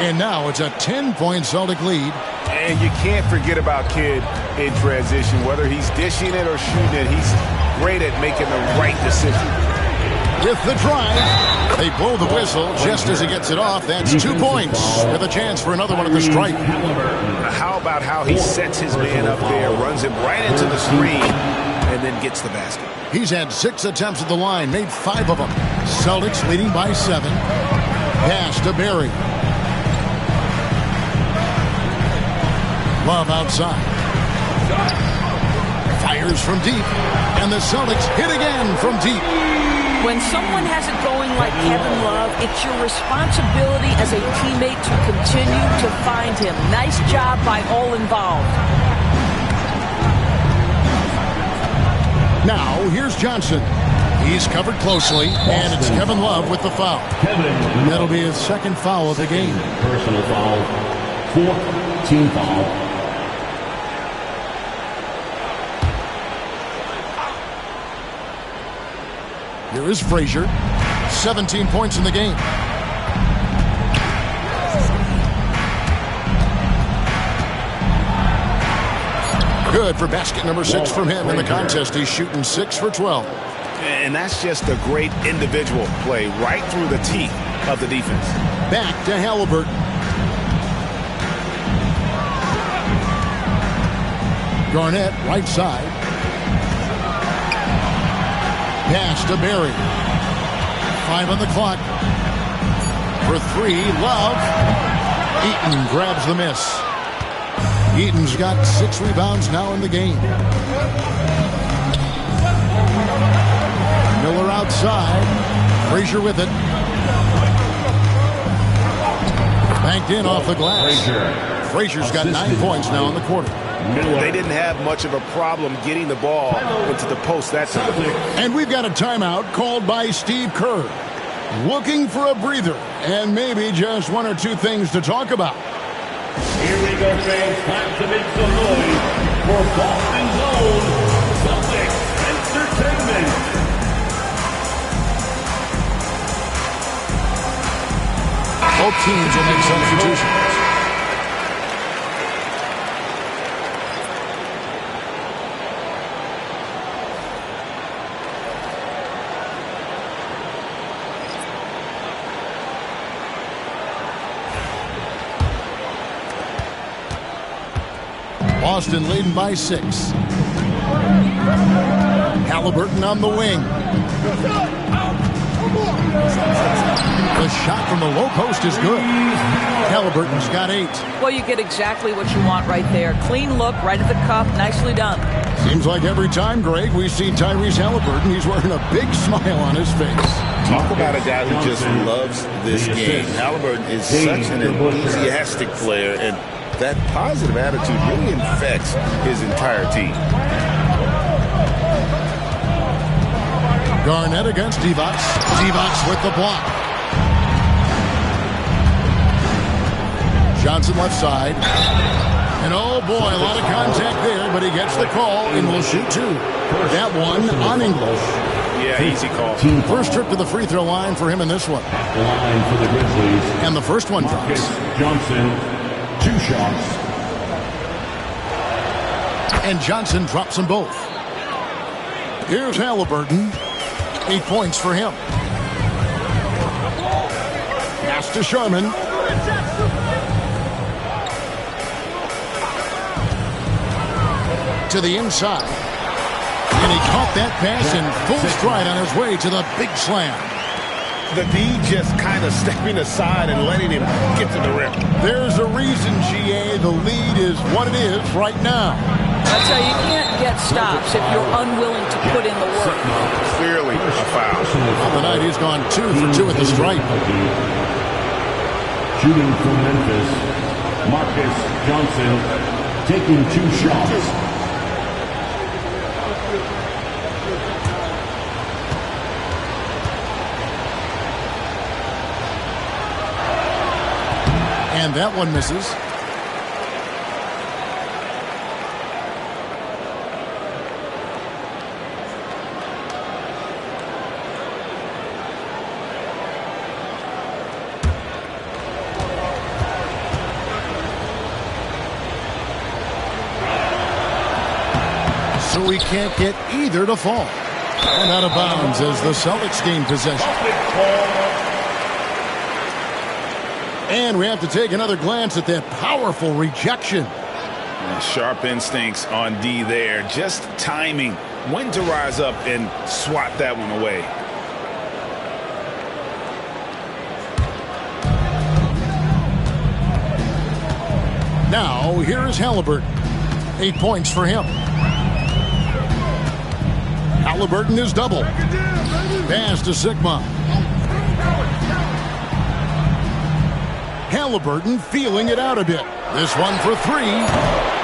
And now it's a 10-point Celtic lead. And you can't forget about Kidd in transition. Whether he's dishing it or shooting it, he's great at making the right decision. With the drive, they blow the whistle just as he gets it off. That's 2 points with a chance for another one at the stripe. How about how he sets his man up there, runs him right into the screen, and then gets the basket. He's had 6 attempts at the line, made 5 of them. Celtics leading by 7. Pass to Barry. Love outside. Fires from deep. And the Celtics hit again from deep. When someone has it going like Kevin Love, it's your responsibility as a teammate to continue to find him. Nice job by all involved. Now, here's Johnson. He's covered closely, and it's Kevin Love with the foul. That'll be his second foul of the game. Personal foul. 4th team foul. Here is Frazier. 17 points in the game. Good for basket number 6 from him in the contest. He's shooting 6 for 12. And that's just a great individual play right through the teeth of the defense. Back to Halliburton. Garnett, right side. Pass to Barry. 5 on the clock. For 3, Love. Eaton grabs the miss. Eaton's got 6 rebounds now in the game. Miller outside. Frazier with it. Banked in off the glass. Frazier's got 9 points now in the quarter. They didn't have much of a problem getting the ball into the post that time. And we've got a timeout called by Steve Kerr. Looking for a breather and maybe just 1 or 2 things to talk about. Here we go, fans. Time to make some noise for Boston's own Celtics Entertainment. Both teams will make substitutions. Boston leading by 6. Halliburton on the wing. The shot from the low post is good. Halliburton's got 8. Well, you get exactly what you want right there. Clean look, right at the cup. Nicely done. Seems like every time, Greg, we see Tyrese Halliburton, he's wearing a big smile on his face. Talk about a guy who just loves this game. Halliburton is such an enthusiastic player, and that positive attitude really infects his entire team. Garnett against Divac. Divac with the block. Johnson left side. And oh boy, a lot of contact there, but he gets the call and will shoot 2. That one on English. Yeah, easy call. First trip to the free throw line for him in this one. At the line for the Grizzlies. And the first one drops. Johnson, 2 shots. And Johnson drops them both. Here's Halliburton. 8 points for him. Pass to Sharman. To the inside. And he caught that pass in full stride on his way to the big slam. The D just kind of stepping aside and letting him get to the rim. There's a reason, GA, the lead is what it is right now. I tell you, you can't get stops if you're unwilling to put in the work. Clearly a foul. On the night, he's gone 2 for 2 at the stripe. Shooting from Memphis, Marcus Johnson taking 2 shots. And that one misses. So we can't get either to fall. And out of bounds as the Celtics gain possession. And we have to take another glance at that powerful rejection. Sharp instincts on D there. Just timing when to rise up and swat that one away. Now, here is Halliburton. 8 points for him. Halliburton is double. Pass to Sigma. Halliburton feeling it out a bit. This one for 3.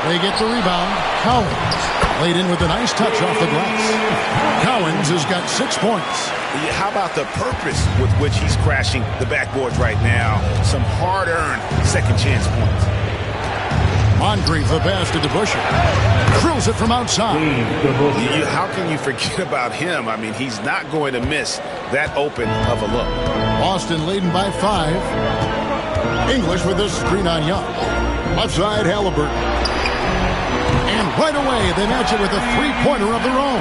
They get the rebound. Collins laid in with a nice touch off the glass. Collins has got 6 points. How about the purpose with which he's crashing the backboards right now? Some hard-earned second chance points. Moncrief the pass to DeBusschere. Drills it from outside. How can you forget about him? I mean, he's not going to miss that open of a look. Boston leading by 5. English with this screen on Young. Left side, Halliburton. And right away, they match it with a 3-pointer of their own.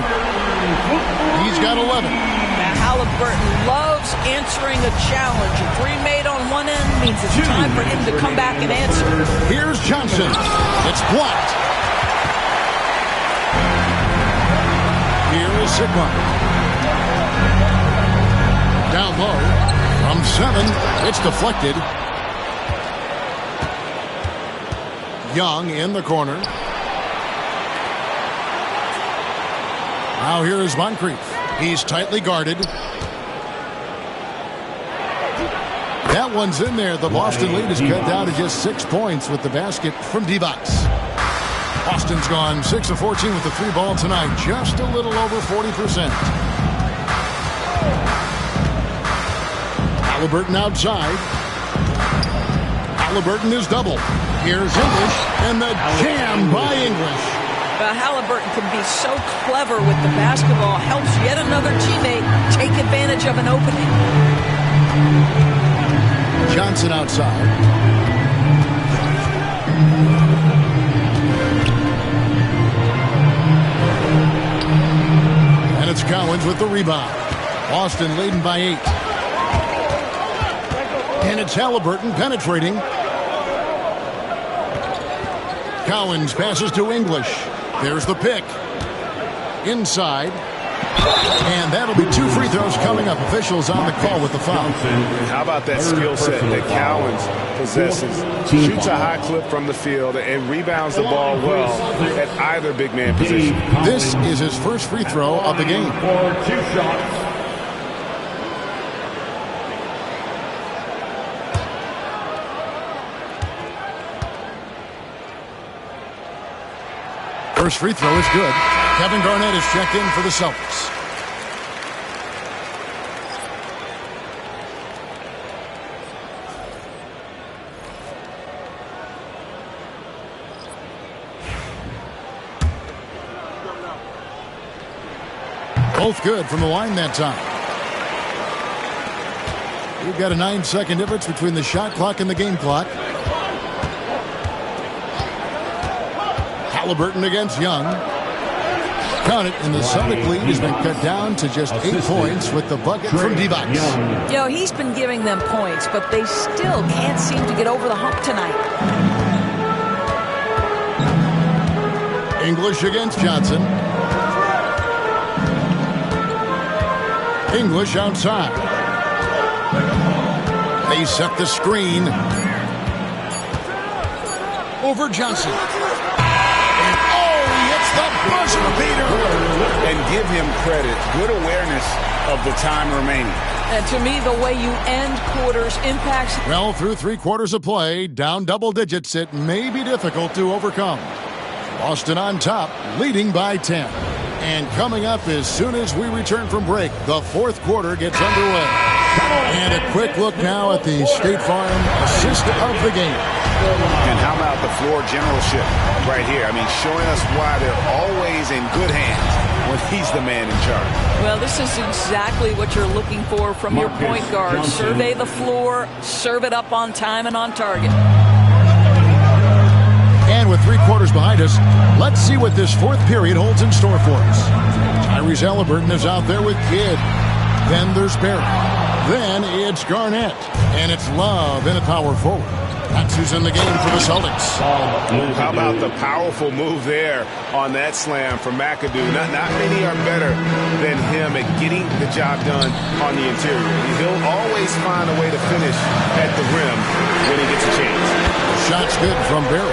He's got 11. Now, Halliburton loves answering a challenge. A 3 made on one end means it's time for him to come back and answer. Here's Johnson. It's blocked. Here is Sigma. Down low. From 7, it's deflected. Young in the corner. Now here is Moncrief. He's tightly guarded. That one's in there. The Boston lead is cut down to just 6 points with the basket from Divac. Boston's gone 6 of 14 with the 3 ball tonight. Just a little over 40%. Halliburton outside. Halliburton is double. Here's English, and the jam by English. Halliburton can be so clever with the basketball, helps yet another teammate take advantage of an opening. Johnson outside. And it's Cowens with the rebound. Boston leading by 8. And it's Halliburton penetrating. Cowens passes to English. There's the pick. Inside. And that'll be 2 free throws coming up. Officials on the call with the foul. How about that skill set that Cowens possesses? Shoots a high clip from the field and rebounds the ball well at either big man position. This is his first free throw of the game. For 2 shots. First free throw is good. Kevin Garnett is checked in for the Celtics. Both good from the line that time. We've got a 9-second difference between the shot clock and the game clock. Halliburton against Young. Count it, and the Celtic lead has been cut down to just 8 points with the bucket from D-Box. You know, he's been giving them points, but they still can't seem to get over the hump tonight. English against Johnson. English outside. They set the screen. Over Johnson. And he hits the buzzer beater. And give him credit. Good awareness of the time remaining. And to me, the way you end quarters impacts. Well, through 3 quarters of play, down double digits, it may be difficult to overcome. Boston on top, leading by 10. And coming up as soon as we return from break, the 4th quarter gets underway. And a quick look now at the State Farm assist of the game. And how about the floor generalship right here? I mean, showing us why they're always in good hands when he's the man in charge. Well, this is exactly what you're looking for from your point guard. Survey the floor, serve it up on time and on target. And with 3 quarters behind us, let's see what this 4th period holds in store for us. Tyrese Halliburton is out there with Kidd. Then there's Barry. Then it's Garnett. And it's Love in a power forward. That's who's in the game for the Celtics. How about the powerful move there on that slam from McAdoo? Not many are better than him at getting the job done on the interior. He'll always find a way to finish at the rim when he gets a chance. Shot's good from Barry.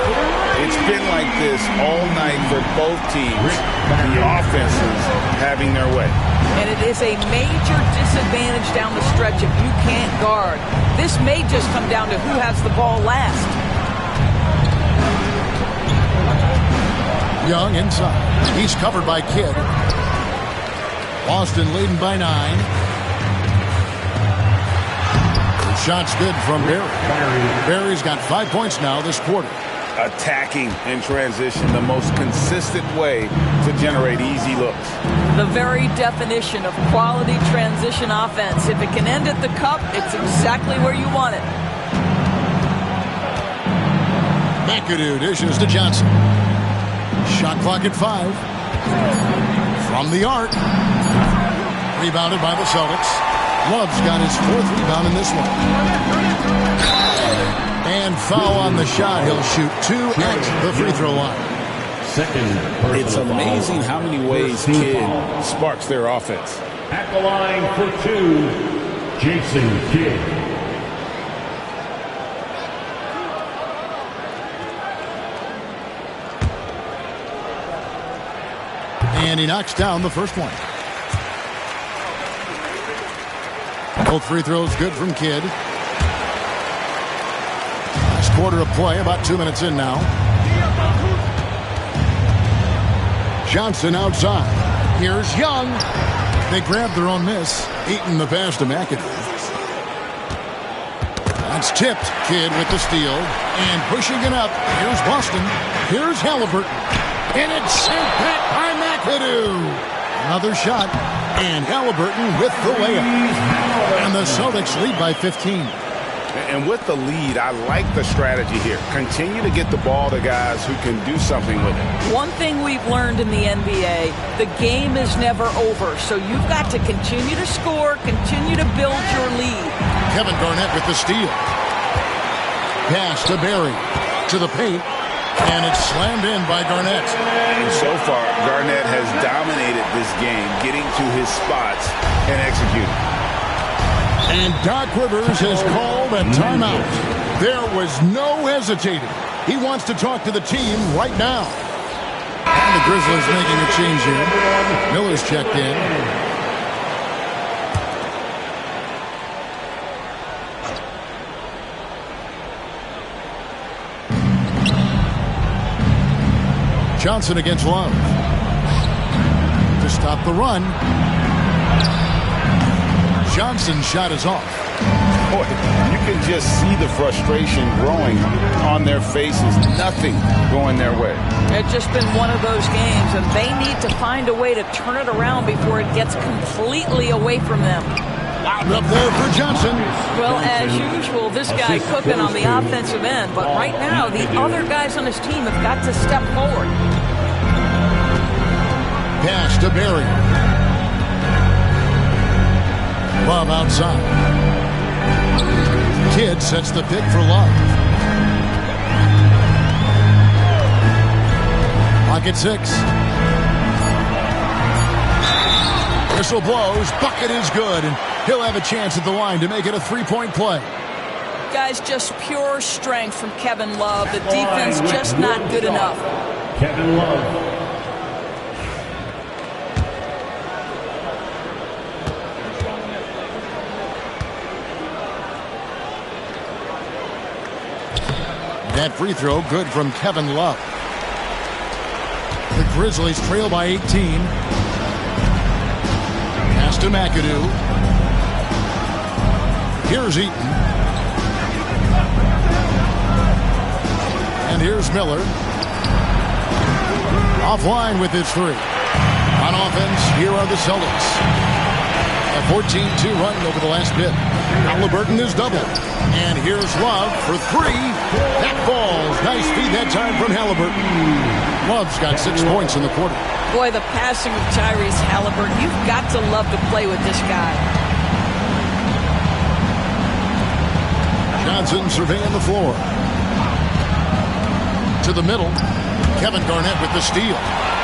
It's been like this all night for both teams. The offenses having their way. And it is a major disadvantage down the stretch if you can't guard. This may just come down to who has the ball last. Young inside. He's covered by Kidd. Boston leading by 9. The shot's good from Barry. Barry's got 5 points now this quarter. Attacking in transition, the most consistent way to generate easy looks. The very definition of quality transition offense. If it can end at the cup, it's exactly where you want it. McAdoo dishes to Johnson. Shot clock at 5. From the arc. Rebounded by the Celtics. Love's got his 4th rebound in this one. And foul on the shot. He'll shoot 2 at the free throw line. It's amazing how many ways Kidd sparks their offense. At the line for 2, Jason Kidd. And he knocks down the first one. Both free throws good from Kidd. Last quarter of play, about 2 minutes in now. Johnson outside. Here's Young. They grabbed their own miss. Eaton the pass to McAdoo. It's tipped. Kidd with the steal. And pushing it up. Here's Boston. Here's Halliburton. And it's sent back by McAdoo. Another shot. And Halliburton with the layup. And the Celtics lead by 15. And with the lead, I like the strategy here. Continue to get the ball to guys who can do something with it. One thing we've learned in the NBA, the game is never over. So you've got to continue to score, continue to build your lead. Kevin Garnett with the steal. Pass to Barry. To the paint. And it's slammed in by Garnett. And so far, Garnett has dominated this game, getting to his spots and executing. And Doc Rivers has called a timeout. There was no hesitating. He wants to talk to the team right now. And the Grizzlies making a change here. Miller's checked in. Johnson against Love. To stop the run. Johnson's shot is off. Boy, you can just see the frustration growing on their faces. Nothing going their way. It's just been one of those games, and they need to find a way to turn it around before it gets completely away from them. Out up there for Johnson. Well, as usual, this guy cooking on the offensive end, but right now, the other guys on his team have got to step forward. Pass to Barry. Love outside. Kidd sets the pick for Love. Pocket 6. Whistle blows. Bucket is good. And he'll have a chance at the line to make it a three-point play. Guys, just pure strength from Kevin Love. The defense just not good enough. Kevin Love. That free throw good from Kevin Love. The Grizzlies trail by 18. Pass to McAdoo. Here's Eaton. And here's Miller. Offline with his three. On offense, here are the Celtics. A 14-2 run over the last bit. Halliburton is doubled. And here's Love for three. That falls. Nice feed that time from Halliburton. Love's got 6 points in the quarter. Boy, the passing of Tyrese Halliburton. You've got to love to play with this guy. Johnson surveying the floor. To the middle. Kevin Garnett with the steal.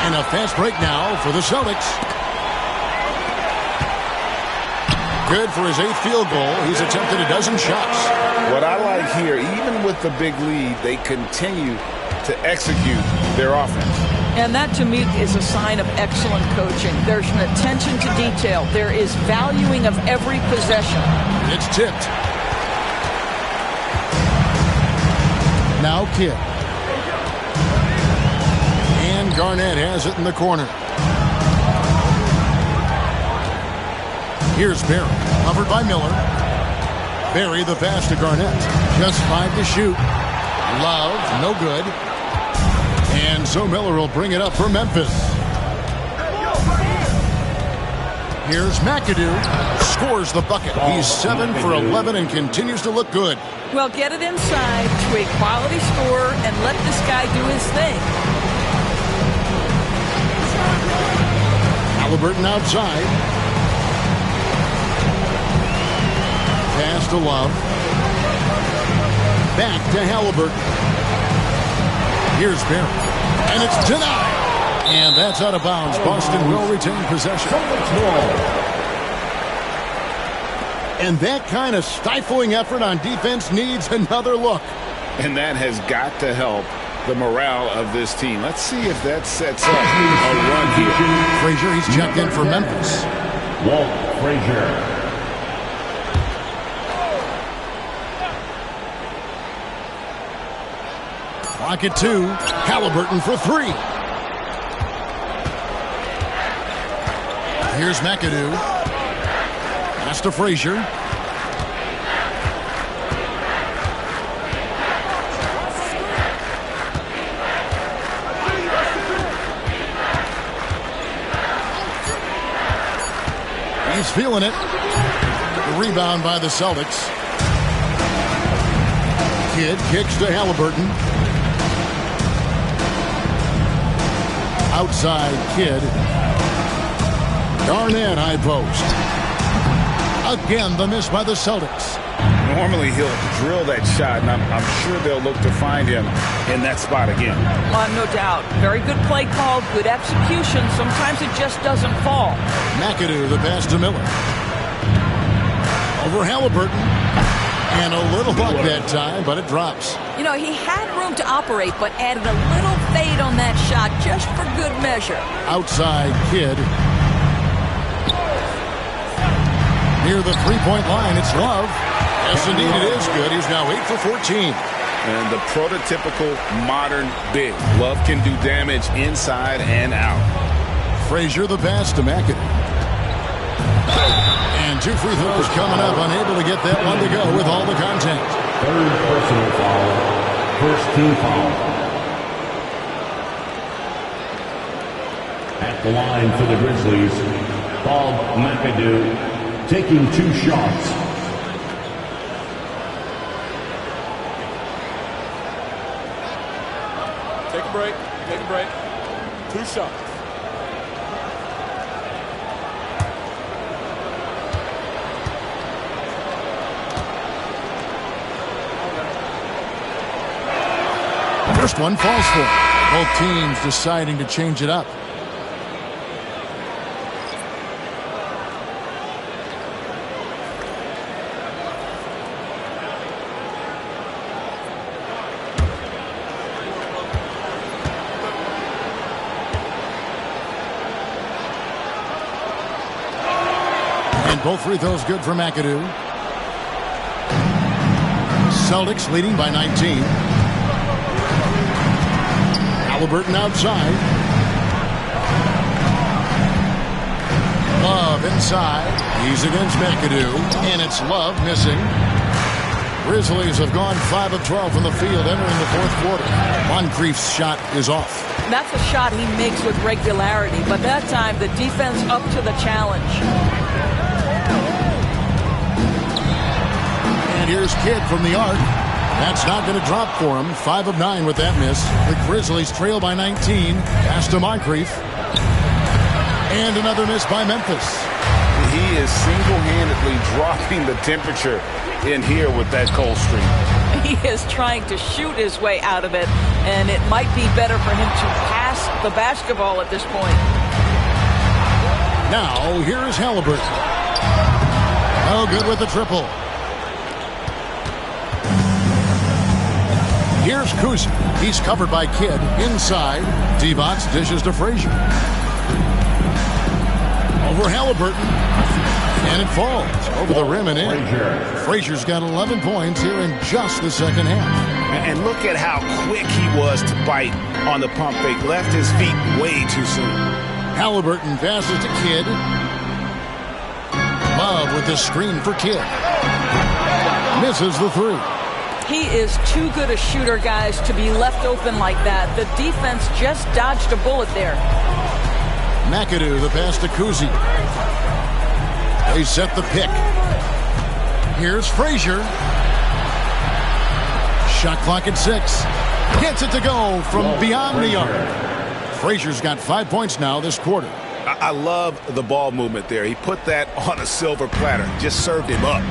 And a fast break now for the Celtics. Good for his 8th field goal. He's attempted a dozen shots. What I like here, even with the big lead, they continue to execute their offense. And that, to me, is a sign of excellent coaching. There's an attention to detail. There is valuing of every possession. It's tipped. Now Kidd. And Garnett has it in the corner. Here's Barry, covered by Miller. Barry the pass to Garnett. Just 5 to shoot. Love, no good. And so Miller will bring it up for Memphis. Here's McAdoo. Scores the bucket. He's 7 for 11 and continues to look good. Well, get it inside to a quality scorer and let this guy do his thing. Halliburton outside. Pass to Love. Back to Halliburton. Here's Barry. And it's denied. And that's out of bounds. Boston will retain possession. And that kind of stifling effort on defense needs another look. And that has got to help the morale of this team. Let's see if that sets up a run here. Frazier, he's checked in for Memphis. Walt Frazier. Clock at 2. Halliburton for 3. Here's McAdoo. Pass to Frazier. He's feeling it. The rebound by the Celtics. Kidd kicks to Halliburton. Outside Kidd. Garnett high post. Again, the miss by the Celtics. Normally he'll drill that shot, and I'm sure they'll look to find him in that spot again. No doubt. Very good play call, good execution. Sometimes it just doesn't fall. McAdoo, the pass to Miller. Over Halliburton. And a little luck that time, but it drops. You know, he had room to operate, but added a little fade on that shot just for good measure. Outside Kidd. Near the three-point line, it's Love. Yes, indeed, it is good. He's now 8 for 14. And the prototypical modern big. Love can do damage inside and out. Frazier, the pass to McAdoo. And 2 free throws coming up. Unable to get that one to go with all the contact. Third personal foul. First team foul. At the line for the Grizzlies, Bob McAdoo taking 2 shots. Take a break. Take a break. 2 shots. First one falls for. Both teams deciding to change it up. And both free throws good for McAdoo. Celtics leading by 19. Halliburton outside. Love inside. He's against McAdoo. And it's Love missing. Grizzlies have gone 5 of 12 from the field entering the fourth quarter. Moncrief's shot is off. That's a shot he makes with regularity, but that time the defense up to the challenge. And here's Kidd from the arc. That's not going to drop for him. 5 of 9 with that miss. The Grizzlies trail by 19. Pass to Moncrief. And another miss by Memphis. He is single-handedly dropping the temperature in here with that cold streak. He is trying to shoot his way out of it, and it might be better for him to pass the basketball at this point. Now, here's Halliburton. Oh, good with the triple. Here's Kuzi. He's covered by Kidd. Inside, Divac dishes to Frazier. Over Halliburton. And it falls over the rim and in. Frazier's got 11 points here in just the second half. And look at how quick he was to bite on the pump fake. Left his feet way too soon. Halliburton passes to Kidd. Love with the screen for Kidd. Misses the 3. He is too good a shooter, guys, to be left open like that. The defense just dodged a bullet there. McAdoo, the pass to Kuzi. They set the pick. Here's Frazier. Shot clock at 6. Gets it to go from beyond the arc. Frazier's got 5 points now this quarter. I love the ball movement there. He put that on a silver platter. Just served him up.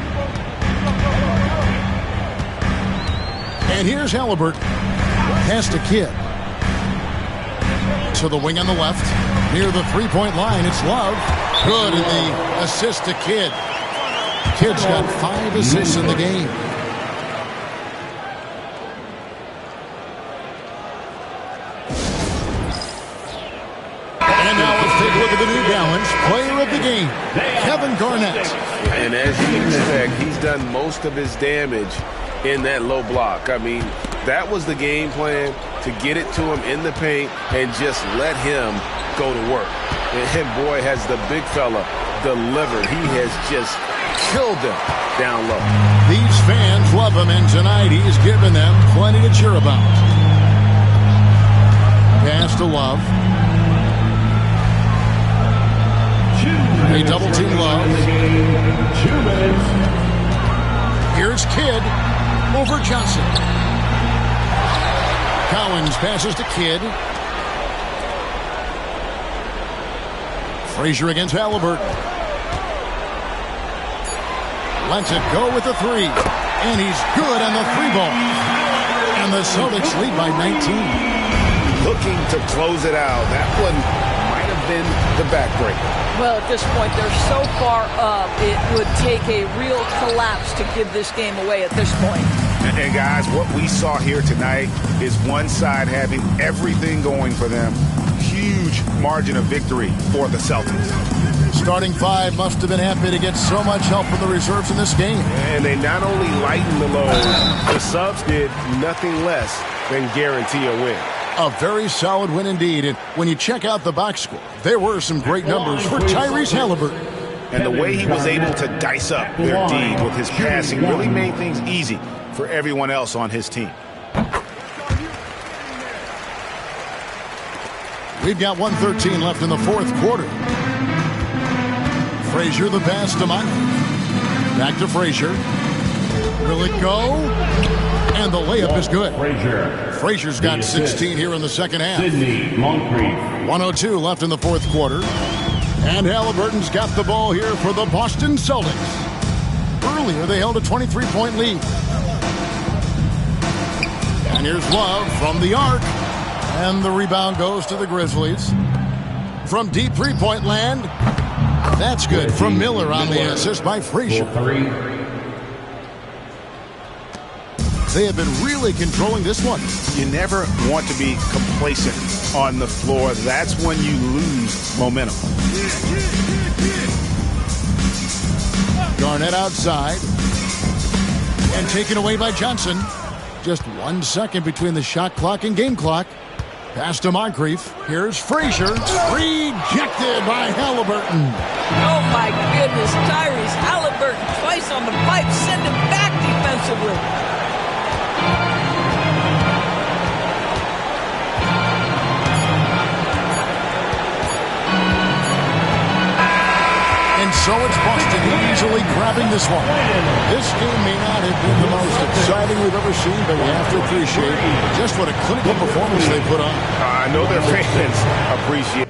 And here's Halliburton. Pass to Kidd. To the wing on the left. Near the three-point line, it's Love. Good in the assist to Kidd. Kidd's got 5 assists in the game. And now let's take a look at the New Balance player of the game, Kevin Garnett. And as you expect, he's done most of his damage in that low block. I mean, that was the game plan, to get it to him in the paint and just let him go to work. And boy, has the big fella delivered. He has just killed them down low. These fans love him, and tonight he's given them plenty to cheer about. Pass to Love. They double team Love. 2 minutes. Here's Kidd over Johnson. Cowens passes to Kidd. Frazier against Halliburton. Lets it go with the 3. And he's good on the 3 ball. And the Celtics lead by 19. Looking to close it out. That one might have been the backbreaker. Well, at this point, they're so far up, it would take a real collapse to give this game away at this point. And guys, what we saw here tonight is one side having everything going for them. Huge margin of victory for the Celtics. Starting 5 must have been happy to get so much help from the reserves in this game. And they not only lightened the load, the subs did nothing less than guarantee a win. A very solid win indeed. And when you check out the box score, there were some great numbers for Tyrese Halliburton. And the way he was able to dice up their D with his passing really made things easy for everyone else on his team. We've got 1:13 left in the 4th quarter. Frazier the pass to Moncrief. Back to Frazier. Will it go? And the layup is good. Frazier's got 16 here in the second half. 1:02 left in the 4th quarter. And Halliburton's got the ball here for the Boston Celtics. Earlier, they held a 23-point lead. And here's Love from the arc. And the rebound goes to the Grizzlies. From deep three-point land, that's good from Miller on the assist by Frazier. They have been really controlling this one. You never want to be complacent on the floor. That's when you lose momentum. Garnett outside. And taken away by Johnson. Just 1 second between the shot clock and game clock. Pass to Moncrief. Here's Frazier. Rejected by Halliburton. Oh, my goodness. Tyrese Halliburton twice on the pipe. Send him back defensively. And so it's Boston easily grabbing this one. This game may not have been the most exciting we've ever seen, but we have to appreciate just what a clinical performance they put on. I know their fans appreciate